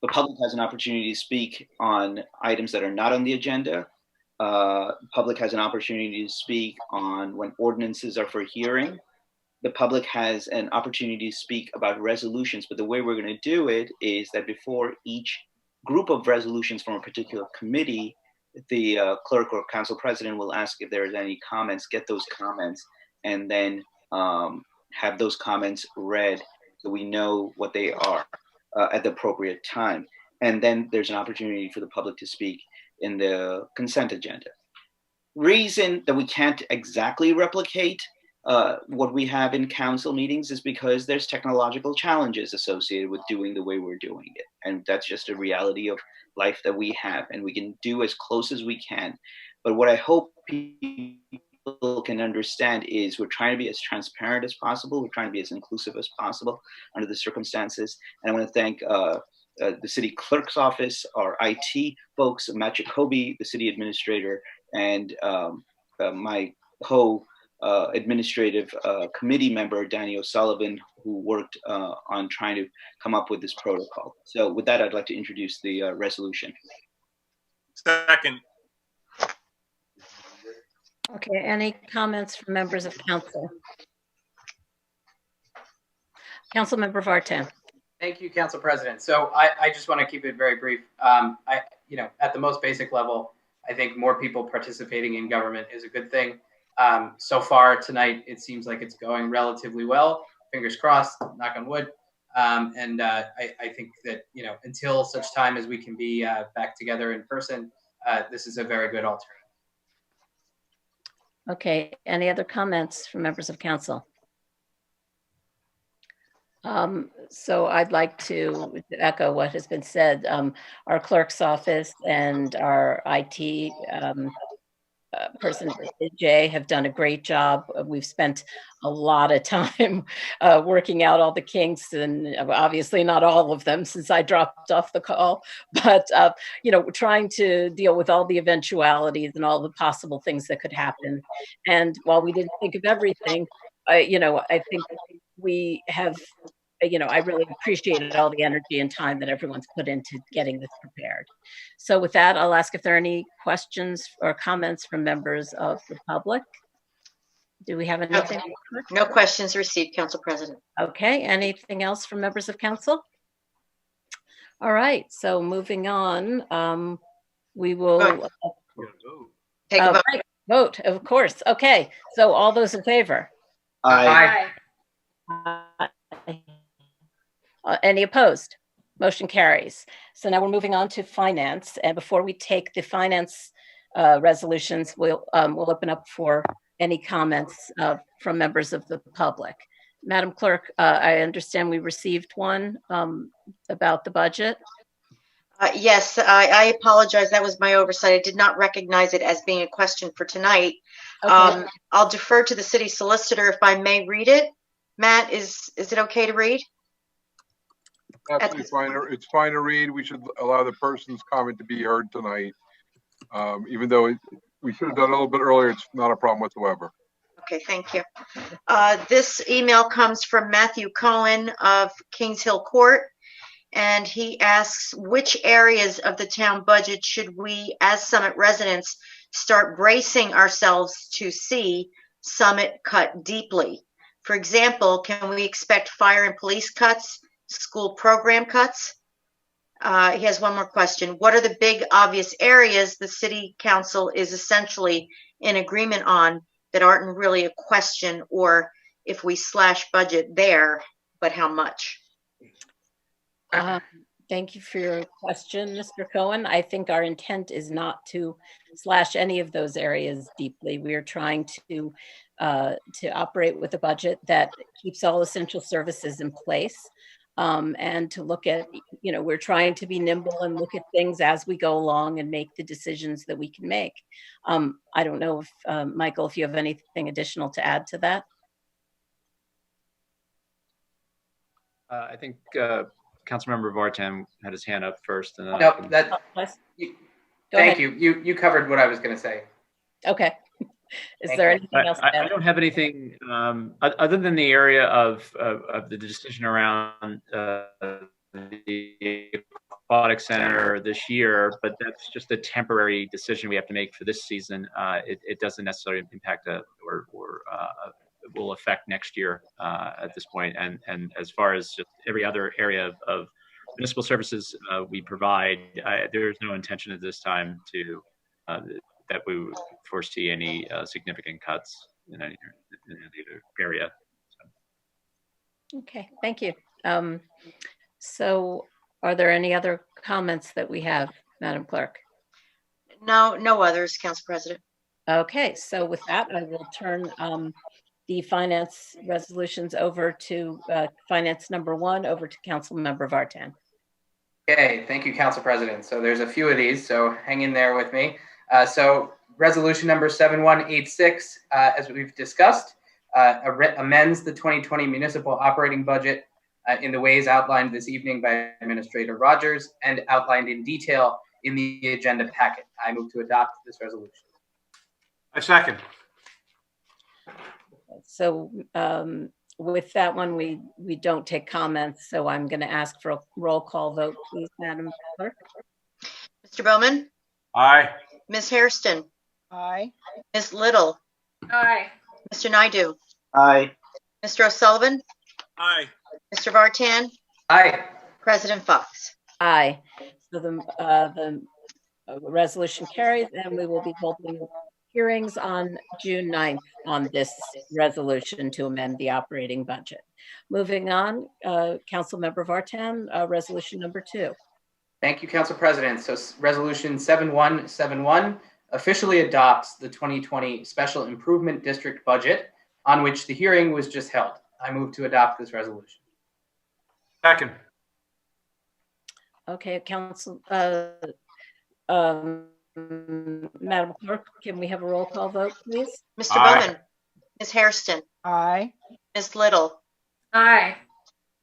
The public has an opportunity to speak on items that are not on the agenda. The public has an opportunity to speak on when ordinances are for hearing. The public has an opportunity to speak about resolutions, but the way we're going to do it is that before each group of resolutions from a particular committee, the clerk or council president will ask if there's any comments, get those comments, and then have those comments read so we know what they are at the appropriate time. And then there's an opportunity for the public to speak in the consent agenda. Reason that we can't exactly replicate what we have in council meetings is because there's technological challenges associated with doing the way we're doing it. And that's just a reality of life that we have, and we can do as close as we can. But what I hope people people can understand is we're trying to be as transparent as possible. We're trying to be as inclusive as possible under the circumstances. And I want to thank the city clerk's office, our IT folks, Matt Jacoby, the city administrator, and my administrative committee member, Danny O'Sullivan, who worked on trying to come up with this protocol. So with that, I'd like to introduce the resolution. Second. Okay, any comments from members of council? Councilmember Vartan. Thank you, Council President. So I just want to keep it very brief. At the most basic level, I think more people participating in government is a good thing. So far tonight, it seems like it's going relatively well. Fingers crossed, knock on wood. I think that, until such time as we can be back together in person, this is a very good alternative. Okay, any other comments from members of council? So I'd like to echo what has been said. Our clerk's office and our IT person, Jay, have done a great job. We've spent a lot of time working out all the kinks, and obviously not all of them since I dropped off the call, but trying to deal with all the eventualities and all the possible things that could happen. And while we didn't think of everything, I think we have, I really appreciated all the energy and time that everyone's put into getting this prepared. So with that, I'll ask if there are any questions or comments from members of the public. Do we have anything? No questions received, Council President. Okay, anything else from members of council? All right, so moving on, we will take a vote. Right, vote, of course. Okay, so all those in favor? Aye. Any opposed? Motion carries. So now we're moving on to finance. And before we take the finance resolutions, we'll open up for any comments from members of the public. Madam Clerk, I understand we received one about the budget. Yes, I apologize. That was my oversight. I did not recognize it as being a question for tonight. Okay. I'll defer to the city solicitor if I may read it. Matt, is it okay to read? Absolutely fine. It's fine to read. We should allow the person's comment to be heard tonight. Even though we should have done it a little bit earlier, it's not a problem whatsoever. Okay, thank you. This email comes from Matthew Cohen of Kings Hill Court, and he asks, which areas of the town budget should we, as Summit residents, start bracing ourselves to see Summit cut deeply? For example, can we expect fire and police cuts, school program cuts? He has one more question. What are the big obvious areas the city council is essentially in agreement on that aren't really a question, or if we slash budget there, but how much? Thank you for your question, Mr. Cohen. I think our intent is not to slash any of those areas deeply. We are trying to operate with a budget that keeps all essential services in place. And to look at, we're trying to be nimble and look at things as we go along and make the decisions that we can make. I don't know if, Michael, if you have anything additional to add to that. I think Councilmember Vartan had his hand up first. And then nope, thank you. You covered what I was going to say. Okay. Is there anything else? I don't have anything other than the area of the decision around the aquatic center this year, but that's just a temporary decision we have to make for this season. It doesn't necessarily impact or will affect next year at this point. And as far as just every other area of municipal services we provide, there's no intention at this time to that we would foresee any significant cuts in any area. So. Okay, thank you. So are there any other comments that we have, Madam Clerk? No others, Council President. Okay, so with that, I will turn the finance resolutions over to finance number 1 over to Councilmember Vartan. Okay, thank you, Council President. So there's a few of these, so hang in there with me. So Resolution number 7186, as we've discussed, amends the 2020 municipal operating budget in the ways outlined this evening by Administrator Rogers and outlined in detail in the agenda packet. I move to adopt this resolution. I second. So with that one, we don't take comments. So I'm going to ask for a roll call vote, please, Madam Clerk. Mr. Bowman? Aye. Ms. Hairston? Aye. Ms. Little? Aye. Mr. Naidu? Aye. Mr. O'Sullivan? Aye. Mr. Vartan? Aye. President Fox? Aye. So the resolution carries, and we will be holding hearings on June 9th on this resolution to amend the operating budget. Moving on, Councilmember Vartan, resolution number 2. Thank you, Council President. So resolution 7171 officially adopts the 2020 Special Improvement District budget on which the hearing was just held. I move to adopt this resolution. Second. Okay, Council, Madam Clerk, can we have a roll call vote, please? Mr. Bowman? Ms. Hairston? Aye. Ms. Little? Aye.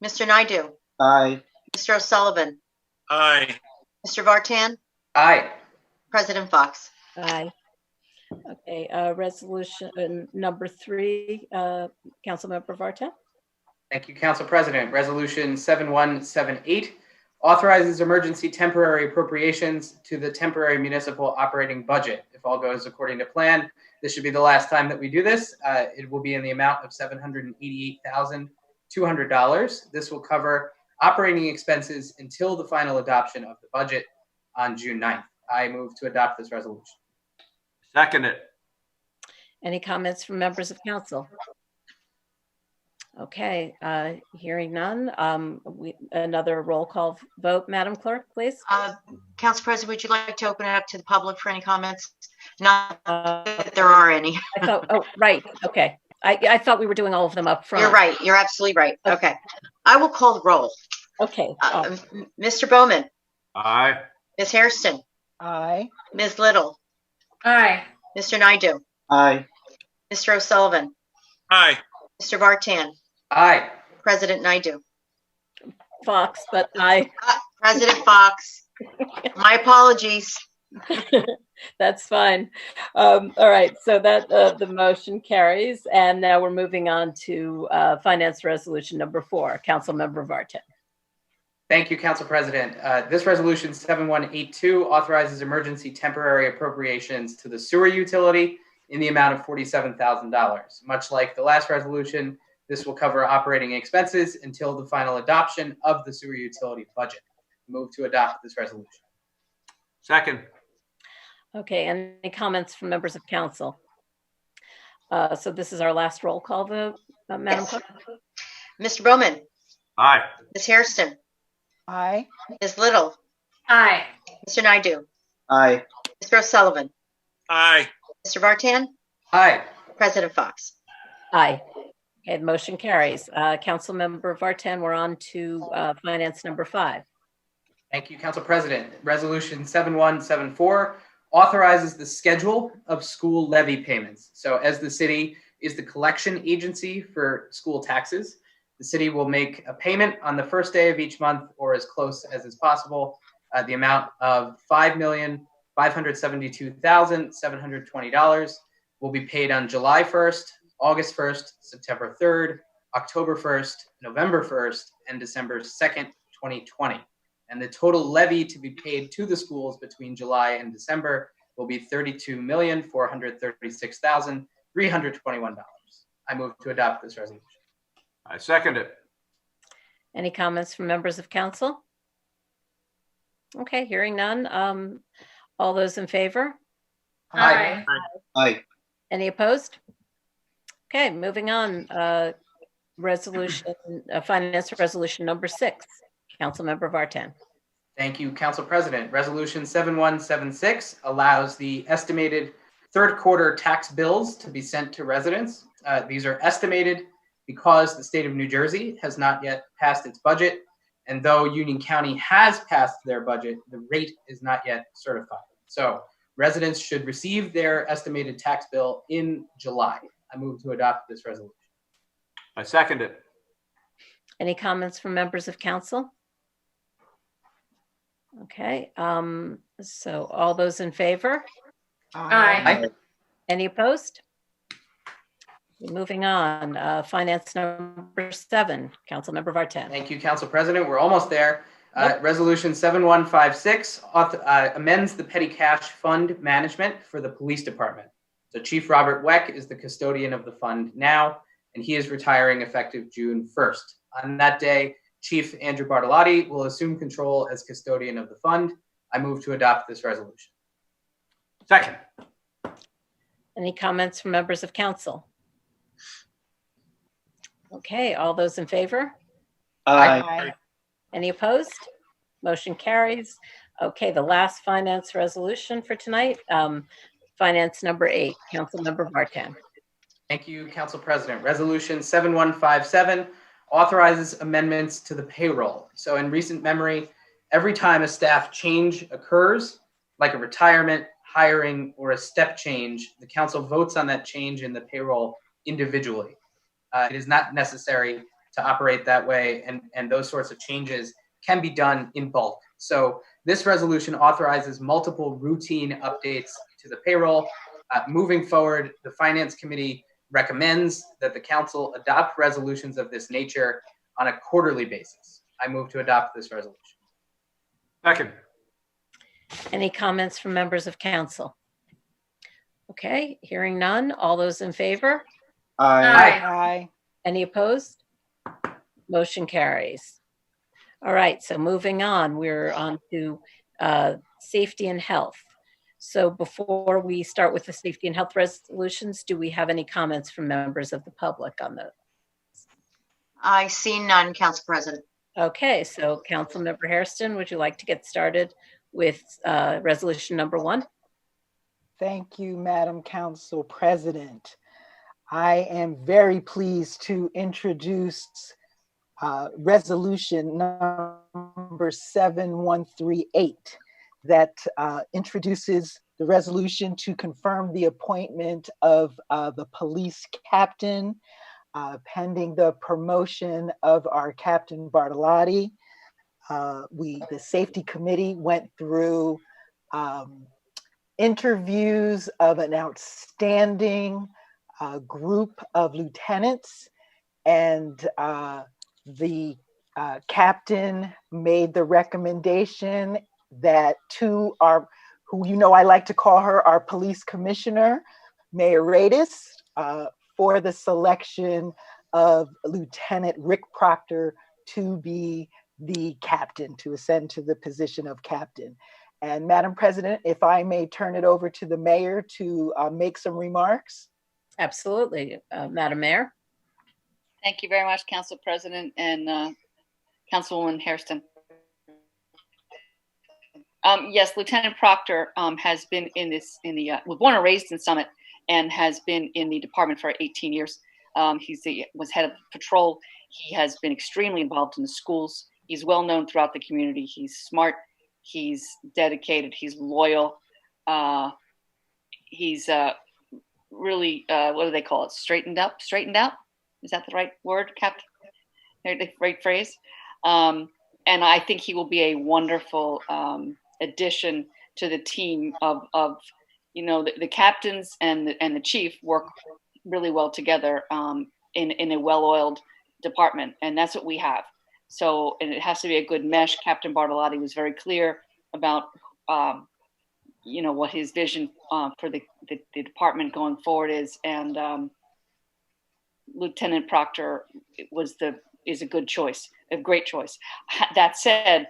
Mr. Naidu? Aye. Mr. O'Sullivan? Aye. Mr. Vartan? Aye. President Fox? Aye. Okay, resolution number 3, Councilmember Vartan. Thank you, Council President. Resolution 7178 authorizes emergency temporary appropriations to the temporary municipal operating budget. If all goes according to plan, this should be the last time that we do this. It will be in the amount of $788,200. This will cover operating expenses until the final adoption of the budget on June 9th. I move to adopt this resolution. Second it. Any comments from members of council? Okay, hearing none. Another roll call vote, Madam Clerk, please. Council President, would you like to open it up to the public for any comments? Not that there are any. I thought, oh, right. Okay. I thought we were doing all of them up front. You're right. You're absolutely right. Okay. I will call the roll. Okay. Mr. Bowman? Aye. Ms. Hairston? Aye. Ms. Little? Aye. Mr. Naidu? Aye. Mr. O'Sullivan? Aye. Mr. Vartan? Aye. President Naidu? Fox, but aye. President Fox. My apologies. That's fine. All right, so that the motion carries, and now we're moving on to Finance Resolution number 4. Councilmember Vartan. Thank you, Council President. This resolution 7182 authorizes emergency temporary appropriations to the sewer utility in the amount of $47,000. Much like the last resolution, this will cover operating expenses until the final adoption of the sewer utility budget. Move to adopt this resolution. Second. Okay, any comments from members of council? So this is our last roll call vote, Madam Clerk. Mr. Bowman? Aye. Ms. Hairston? Aye. Ms. Little? Aye. Mr. Naidu? Aye. Mr. O'Sullivan? Aye. Mr. Vartan? Aye. President Fox? Aye. Okay, the motion carries. Councilmember Vartan, we're on to Finance number 5. Thank you, Council President. Resolution 7174 authorizes the schedule of school levy payments. So as the city is the collection agency for school taxes, the city will make a payment on the first day of each month or as close as is possible. The amount of $5,572,720 will be paid on July 1st, August 1st, September 3rd, October 1st, November 1st, and December 2nd, 2020. And the total levy to be paid to the schools between July and December will be $32,436,321. I move to adopt this resolution. I second it. Any comments from members of council? Okay, hearing none. All those in favor? Aye. Aye. Any opposed? Okay, moving on. Finance Resolution number 6. Councilmember Vartan. Thank you, Council President. Resolution 7176 allows the estimated third quarter tax bills to be sent to residents. These are estimated because the state of New Jersey has not yet passed its budget. And though Union County has passed their budget, the rate is not yet certified. So Residents should receive their estimated tax bill in July. I move to adopt this resolution. I second it. Any comments from members of council? Okay, so all those in favor? Aye. Any opposed? Moving on, finance number 7, Councilmember Vartan. Thank you, Council President. We're almost there. Resolution 7156 amends the petty cash fund management for the police department. So Chief Robert Weck is the custodian of the fund now, and he is retiring effective June 1st. On that day, Chief Andrew Bartolotti will assume control as custodian of the fund. I move to adopt this resolution. Second. Any comments from members of council? Okay, all those in favor? Aye. Any opposed? Motion carries. Okay, the last finance resolution for tonight, finance number 8, Councilmember Vartan. Thank you, Council President. Resolution 7157 authorizes amendments to the payroll. So in recent memory, every time a staff change occurs, like a retirement, hiring, or a step change, the council votes on that change in the payroll individually. It is not necessary to operate that way, and those sorts of changes can be done in bulk. So this resolution authorizes multiple routine updates to the payroll. Moving forward, the Finance Committee recommends that the council adopt resolutions of this nature on a quarterly basis. I move to adopt this resolution. Second. Any comments from members of council? Okay, hearing none. All those in favor? Aye. Any opposed? Motion carries. All right, so moving on, we're on to safety and health. So before we start with the safety and health resolutions, do we have any comments from members of the public on those? I see none, Council President. Okay, so Councilmember Hairston, would you like to get started with resolution number 1? Thank you, Madam Council President. I am very pleased to introduce resolution number 7138 that introduces the resolution to confirm the appointment of the police captain pending the promotion of our Captain Bartolotti. The safety committee went through interviews of an outstanding group of lieutenants, and the captain made the recommendation that to our, who I like to call her our police commissioner, Mayor Radis, for the selection of Lieutenant Rick Proctor to be the captain, to ascend to the position of captain. And Madam President, if I may turn it over to the mayor to make some remarks. Absolutely, Madam Mayor. Thank you very much, Council President and Councilwoman Hairston. Yes, Lieutenant Proctor has been was born and raised in Summit and has been in the department for 18 years. Was head of patrol. He has been extremely involved in the schools. He's well known throughout the community. He's smart. He's dedicated. He's loyal. He's really, what do they call it? Straightened out? Is that the right word, Captain? The right phrase? And I think he will be a wonderful addition to the team of the captains and the chief work really well together in a well-oiled department, and that's what we have. So, and it has to be a good mesh. Captain Bartolotti was very clear about what his vision for the department going forward is, and Lieutenant Proctor is a good choice, a great choice. That said,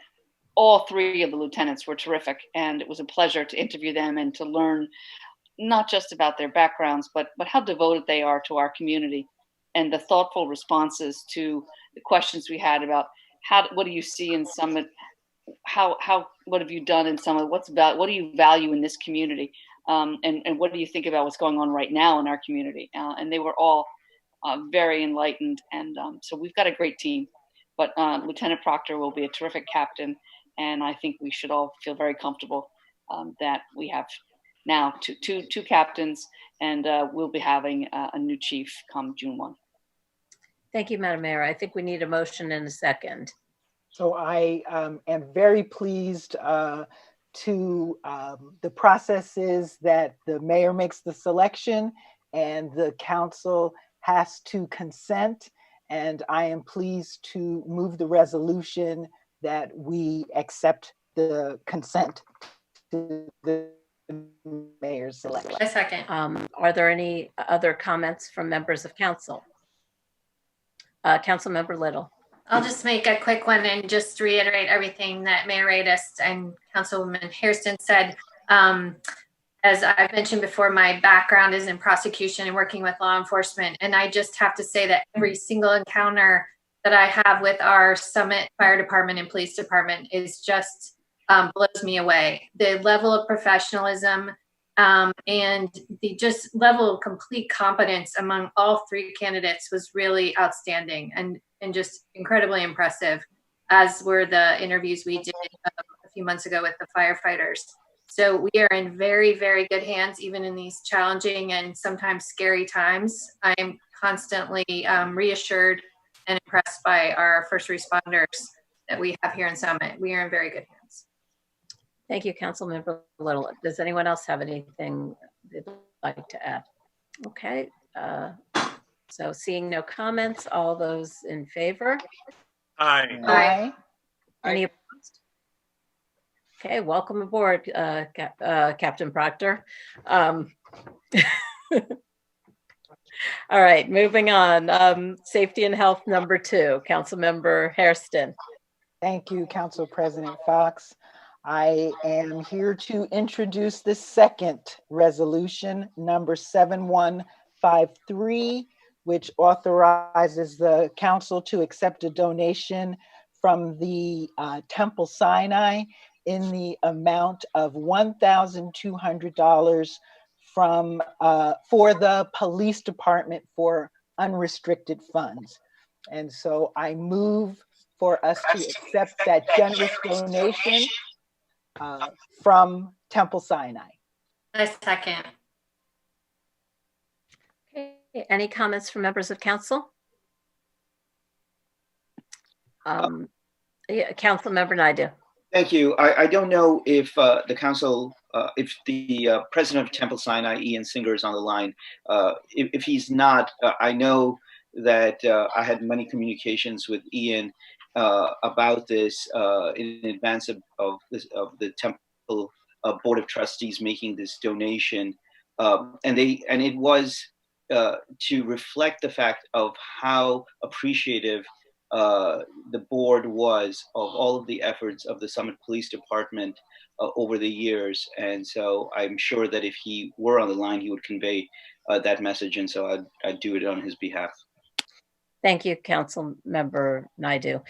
all 3 of the lieutenants were terrific, and it was a pleasure to interview them and to learn not just about their backgrounds, but how devoted they are to our community, and the thoughtful responses to the questions we had about what do you see in Summit, what have you done in Summit, what do you value in this community, and what do you think about what's going on right now in our community, and they were all very enlightened, and so we've got a great team. But Lieutenant Proctor will be a terrific captain, and I think we should all feel very comfortable that we have now, two captains, and we'll be having a new chief come June 1. Thank you, Madam Mayor. I think we need a motion in a second. So I am very pleased to the process is that the mayor makes the selection and the council has to consent. And I am pleased to move the resolution that we accept the consent to the mayor's selection. A second. Are there any other comments from members of council? Councilmember Little. I'll just make a quick one and just reiterate everything that Mayor Radis and Councilwoman Hairston said. As I've mentioned before, my background is in prosecution and working with law enforcement. And I just have to say that every single encounter that I have with our Summit Fire Department and Police Department is just blows me away. The level of professionalism and the just level of complete competence among all three candidates was really outstanding and just incredibly impressive, as were the interviews we did a few months ago with the firefighters. So we are in very, very good hands, even in these challenging and sometimes scary times. I am constantly reassured and impressed by our first responders that we have here in Summit. We are in very good hands. Thank you, Councilmember Little. Does anyone else have anything they'd like to add? Okay, so seeing no comments, all those in favor? Aye. Aye. Any opposed? Okay, welcome aboard, Captain Proctor. All right, moving on. Safety and health number 2, Councilmember Hairston. Thank you, Council President Fox. I am here to introduce the second resolution, number 7153, which authorizes the council to accept a donation from the Temple Sinai in the amount of $1,200 from for the police department for unrestricted funds. And so I move for us to accept that generous donation from Temple Sinai. A second. Okay, any comments from members of council? Yeah, Councilmember Naidu. Thank you. I don't know if the council, if the president of Temple Sinai, Ian Singer, is on the line. If he's not, I know that I had many communications with Ian about this in advance of the Temple Board of Trustees making this donation, and it was to reflect the fact of how appreciative the board was of all of the efforts of the Summit Police Department over the years. And so I'm sure that if he were on the line, he would convey that message. And so I'd do it on his behalf. Thank you, Councilmember Naidu.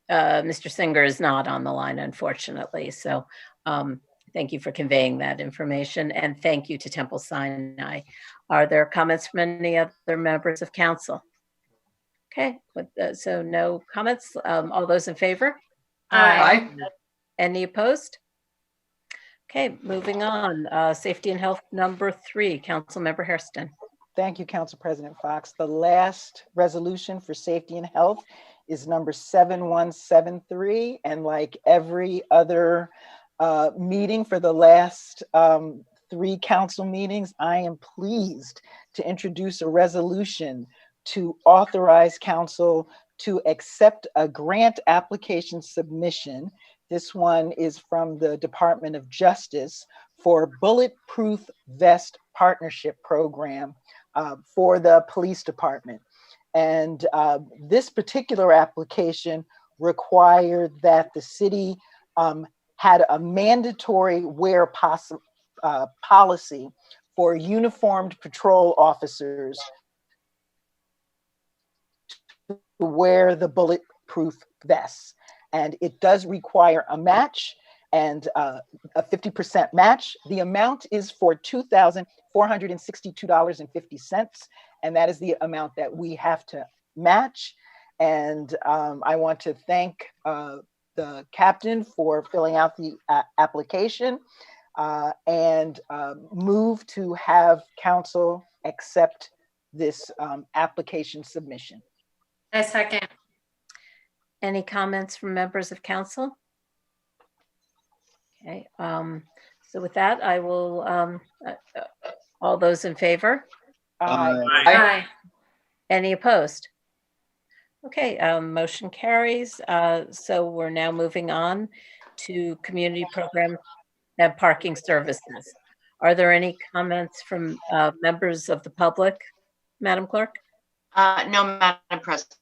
Mr. Singer is not on the line, unfortunately. So thank you for conveying that information. And thank you to Temple Sinai. Are there comments from any other members of council? Okay, so no comments. All those in favor? Aye. Any opposed? Okay, moving on. Safety and health number 3, Councilmember Hairston. Thank you, Council President Fox. The last resolution for safety and health is number 7173. And like every other meeting for the last 3 council meetings, I am pleased to introduce a resolution to authorize council to accept a grant application submission. This one is from the Department of Justice for Bulletproof Vest Partnership Program for the police department. And this particular application required that the city had a mandatory wear policy for uniformed patrol officers to wear the bulletproof vests. And it does require a match and a 50% match. The amount is for $2,462.50. And that is the amount that we have to match. And I want to thank the captain for filling out the application. and move to have council accept this application submission. A second. Any comments from members of council? Okay, so with that, I will, all those in favor? Aye. Aye. Any opposed? Okay, motion carries. So we're now moving on to community program and parking services. Are there any comments from members of the public, Madam Clerk? No, Madam President.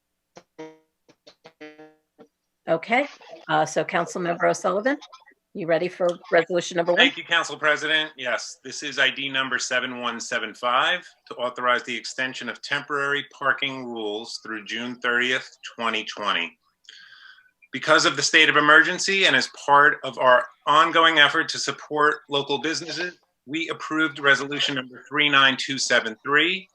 Okay, so Councilmember O'Sullivan, you ready for resolution number 1? Thank you, Council President. Yes, this is ID number 7175 to authorize the extension of temporary parking rules through June 30th, 2020. Because of the state of emergency and as part of our ongoing effort to support local businesses, we approved resolution number 39273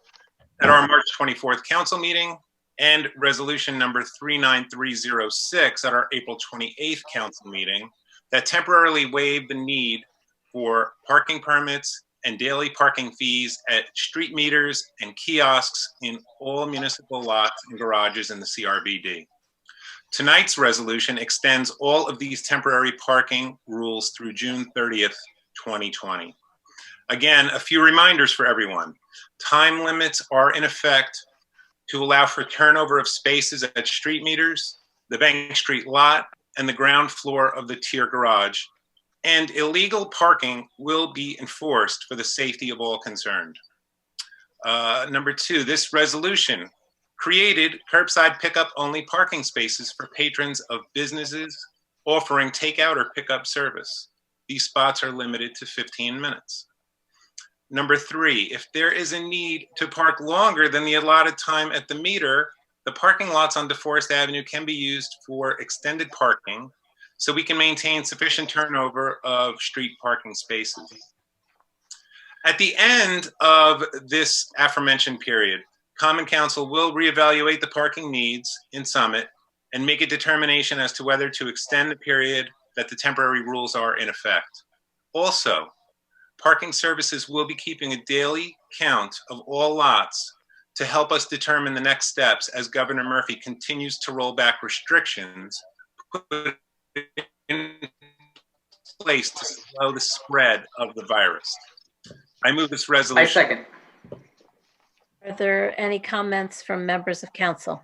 at our March 24th council meeting and resolution number 39306 at our April 28th council meeting that temporarily waived the need for parking permits and daily parking fees at street meters and kiosks in all municipal lots and garages in the CRBD. Tonight's resolution extends all of these temporary parking rules through June 30th, 2020. Again, a few reminders for everyone. Time limits are in effect to allow for turnover of spaces at street meters, the Bank Street lot, and the ground floor of the tier garage, and illegal parking will be enforced for the safety of all concerned. Number 2, this resolution created curbside pickup only parking spaces for patrons of businesses offering takeout or pickup service. These spots are limited to 15 minutes. Number 3, if there is a need to park longer than the allotted time at the meter, the parking lots on DeForest Avenue can be used for extended parking so we can maintain sufficient turnover of street parking spaces. At the end of this aforementioned period, Common Council will reevaluate the parking needs in Summit and make a determination as to whether to extend the period that the temporary rules are in effect. Also, parking services will be keeping a daily count of all lots to help us determine the next steps as Governor Murphy continues to roll back restrictions put in place to slow the spread of the virus. I move this resolution. I second. Are there any comments from members of council?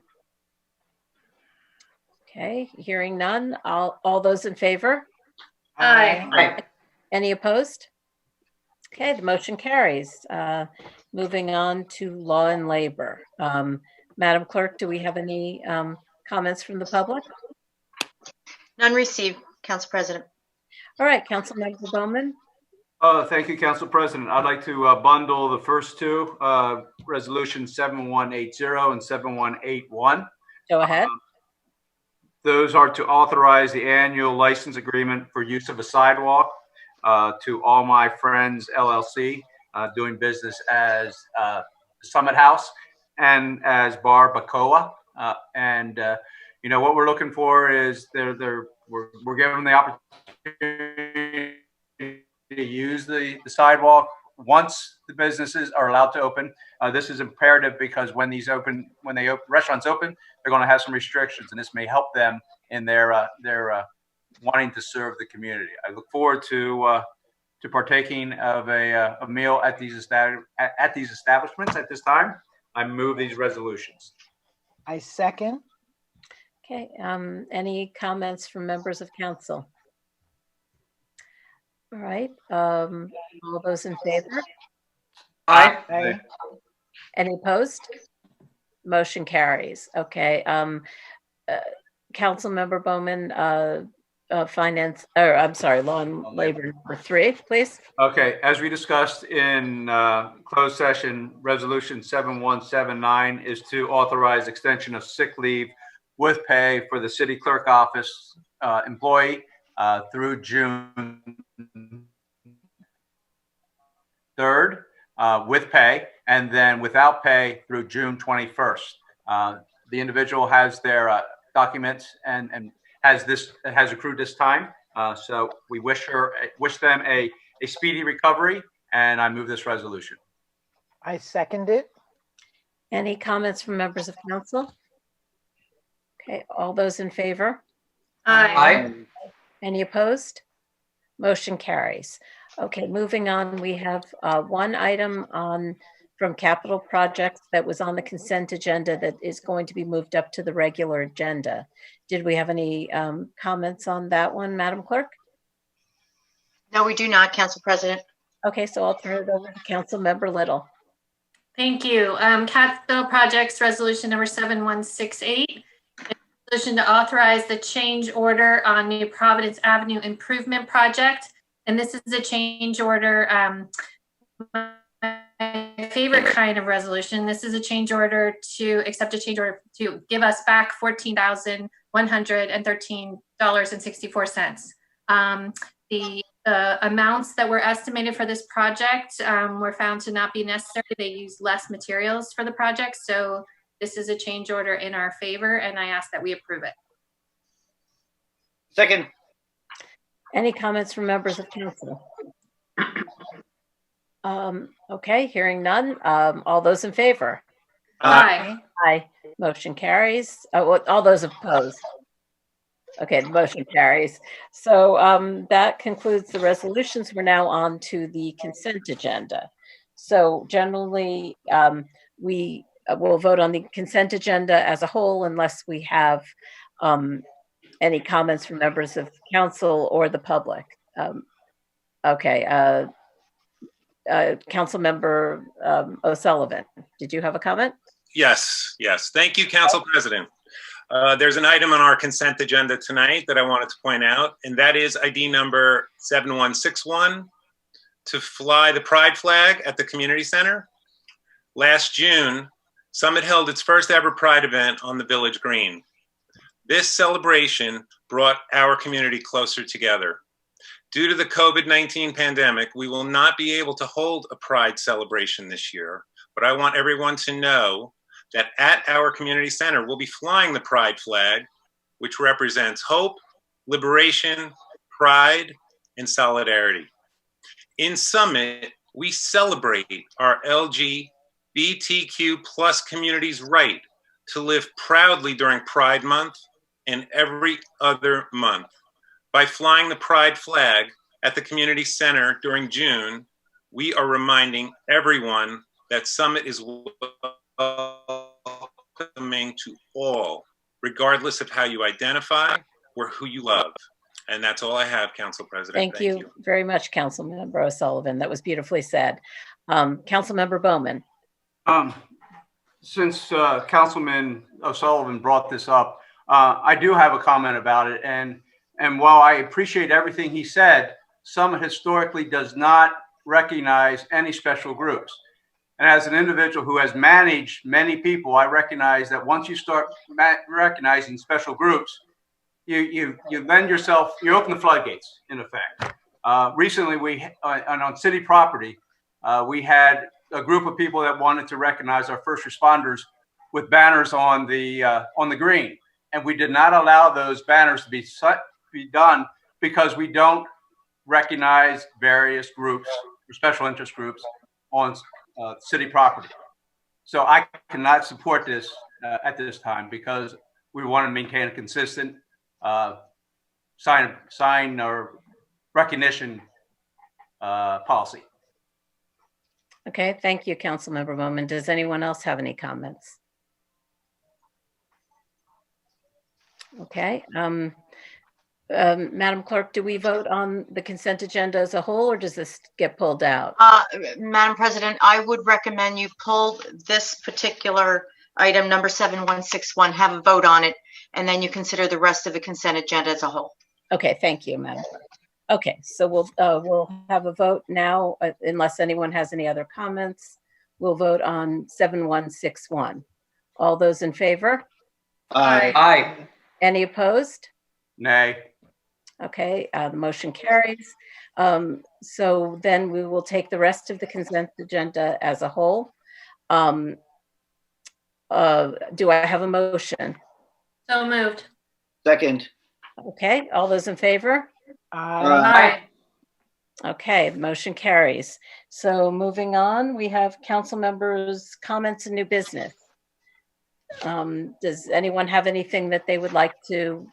Okay, hearing none. All those in favor? Aye. Aye. Any opposed? Okay, the motion carries. Moving on to law and labor. Madam Clerk, do we have any comments from the public? None received, Council President. All right, Councilmember Bowman. Thank you, Council President. I'd like to bundle the first two, Resolution 7180 and 7181. Go ahead. Those are to authorize the annual license agreement for use of a sidewalk to All My Friends LLC, doing business as Summit House and as Bar Bacoa. You know, what we're looking for is we're giving them the opportunity to use the sidewalk once the businesses are allowed to open. This is imperative because when restaurants open, they're going to have some restrictions, and this may help them in their wanting to serve the community. I look forward to partaking of a meal at these establishments at this time. I move these resolutions. I second. Okay, any comments from members of council? All right, all those in favor? Aye. Aye. Any opposed? Motion carries. Okay, Councilmember Bowman, law and labor number 3, please. Okay, as we discussed in closed session, Resolution 7179 is to authorize extension of sick leave with pay for the city clerk office employee through June 3rd with pay, and then without pay through June 21st. The individual has their documents and has accrued this time. So we wish them a a speedy recovery, and I move this resolution. I second it. Any comments from members of council? Okay, all those in favor? Aye. Any opposed? Motion carries. Okay, moving on, we have one item from capital projects that was on the consent agenda that is going to be moved up to the regular agenda. Did we have any comments on that one, Madam Clerk? No, we do not, Council President. Okay, so I'll turn it over to Council Member Little. Thank you. Capital projects resolution number 7168. Resolution to authorize the change order on New Providence Avenue Improvement Project. And this is a change order, my favorite kind of resolution. This is a change order to accept a change order to give us back $14,113.64. The amounts that were estimated for this project were found to not be necessary. They used less materials for the project. So this is a change order in our favor, and I ask that we approve it. Second. Any comments from members of council? Okay, hearing none. All those in favor? Aye. Aye. Motion carries. All those opposed? Okay, the motion carries. So that concludes the resolutions. We're now on to the consent agenda. So generally, we will vote on the consent agenda as a whole unless we have any comments from members of council or the public. Okay, Council Member O'Sullivan, did you have a comment? Yes. Thank you, Council President. There's an item on our consent agenda tonight that I wanted to point out, and that is ID number 7161, to fly the pride flag at the community center. Last June, Summit held its first ever pride event on the Village Green. This celebration brought our community closer together. Due to the COVID-19 pandemic, we will not be able to hold a pride celebration this year, but I want everyone to know that at our community center, we'll be flying the pride flag, which represents hope, liberation, pride, and solidarity. In Summit, we celebrate our LGBTQ+ community's right to live proudly during Pride Month and every other month. By flying the pride flag at the community center during June, we are reminding everyone that Summit is welcoming to all, regardless of how you identify or who you love. And that's all I have, Council President. Thank you very much, Council Member O'Sullivan. That was beautifully said. Council Member Bowman. Since Councilman O'Sullivan brought this up, I do have a comment about it. And while I appreciate everything he said, Summit historically does not recognize any special groups. And as an individual who has managed many people, I recognize that once you start recognizing special groups, you lend yourself, you open the floodgates, in effect. Recently, on city property, we had a group of people that wanted to recognize our first responders with banners on the green, and we did not allow those banners to be done because we don't recognize various groups or special interest groups on city property. So I cannot support this at this time because we want to maintain a consistent sign or recognition policy. Okay, thank you, Councilmember Bowman. Does anyone else have any comments? Okay. Madam Clerk, do we vote on the consent agenda as a whole, or does this get pulled out? Madam President, I would recommend you pull this particular item, number 7161, have a vote on it, and then you consider the rest of the consent agenda as a whole. Okay, thank you, Madam Clerk. Okay, so we'll have a vote now, unless anyone has any other comments. We'll vote on 7161. All those in favor? Aye. Aye. Any opposed? Nay. Okay, the motion carries. So then we will take the rest of the consent agenda as a whole. Do I have a motion? So moved. Second. Okay, all those in favor? Aye. Okay, motion carries. So moving on, we have council members' comments and new business. Does anyone have anything that they would like to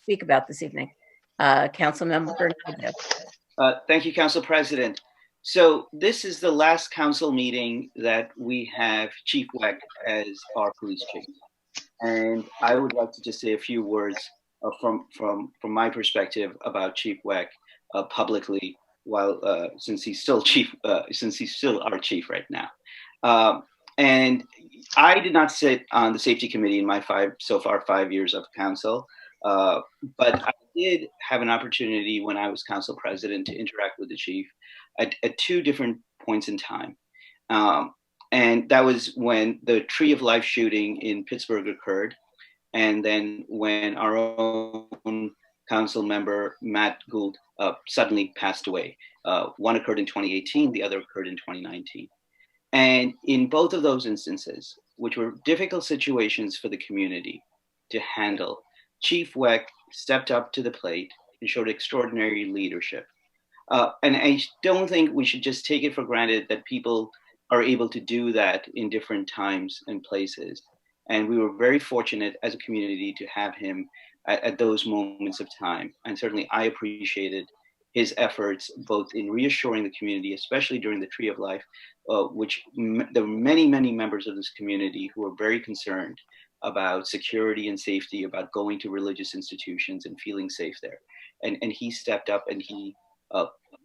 speak about this evening? Council member Nadeau. Thank you, Council President. So this is the last council meeting that we have Chief Weck as our police chief. And I would like to just say a few words from my perspective about Chief Weck publicly, while since he's still our chief right now. And I did not sit on the safety committee in my 5 years of council, but I did have an opportunity when I was council president to interact with the chief at 2 different points in time. And that was when the Tree of Life shooting in Pittsburgh occurred, and then when our own council member, Matt Gould, suddenly passed away. One occurred in 2018, the other occurred in 2019. And in both of those instances, which were difficult situations for the community to handle, Chief Weck stepped up to the plate and showed extraordinary leadership. And I don't think we should just take it for granted that people are able to do that in different times and places. And we were very fortunate as a community to have him at those moments of time. And certainly I appreciated his efforts both in reassuring the community, especially during the Tree of Life, which there were many, many members of this community who were very concerned about security and safety, about going to religious institutions and feeling safe there. And he stepped up and he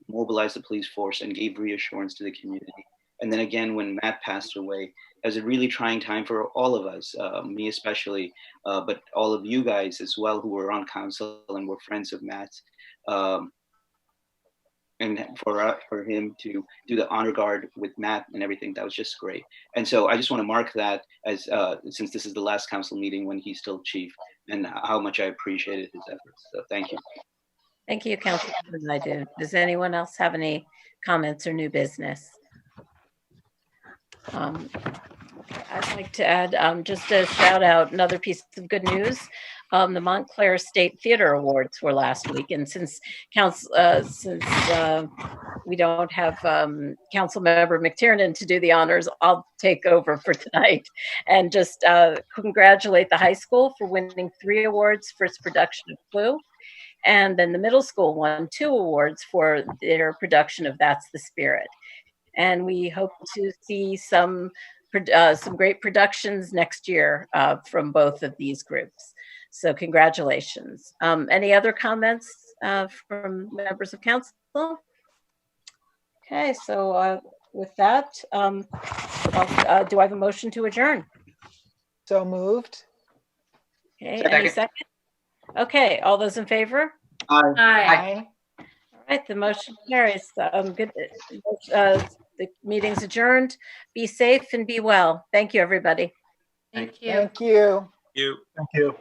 mobilized the police force and gave reassurance to the community. And then again, when Matt passed away, it was a really trying time for all of us, me especially, but all of you guys as well who were on council and were friends of Matt's. And for him to do the honor guard with Matt and everything, that was just great. And so I just want to mark that as, since this is the last council meeting when he's still chief, and how much I appreciated his efforts. So thank you. Thank you, Councilman Nadeau. Does anyone else have any comments or new business? I'd like to add just a shout out, another piece of good news. The Montclair State Theater Awards were last week, and since we don't have Council Member McTiernan to do the honors, I'll take over for tonight and just congratulate the high school for winning 3 awards for its production of Clue. And then the middle school won 2 awards for their production of That's the Spirit. And we hope to see some great productions next year from both of these groups. So congratulations. Any other comments from members of council? Okay, so with that, do I have a motion to adjourn? So moved. Okay, any second? Okay, all those in favor? Aye. Aye. All right, the motion carries. Good. The meeting's adjourned. Be safe and be well. Thank you, everybody. Thank you. Thank you. You. Thank you.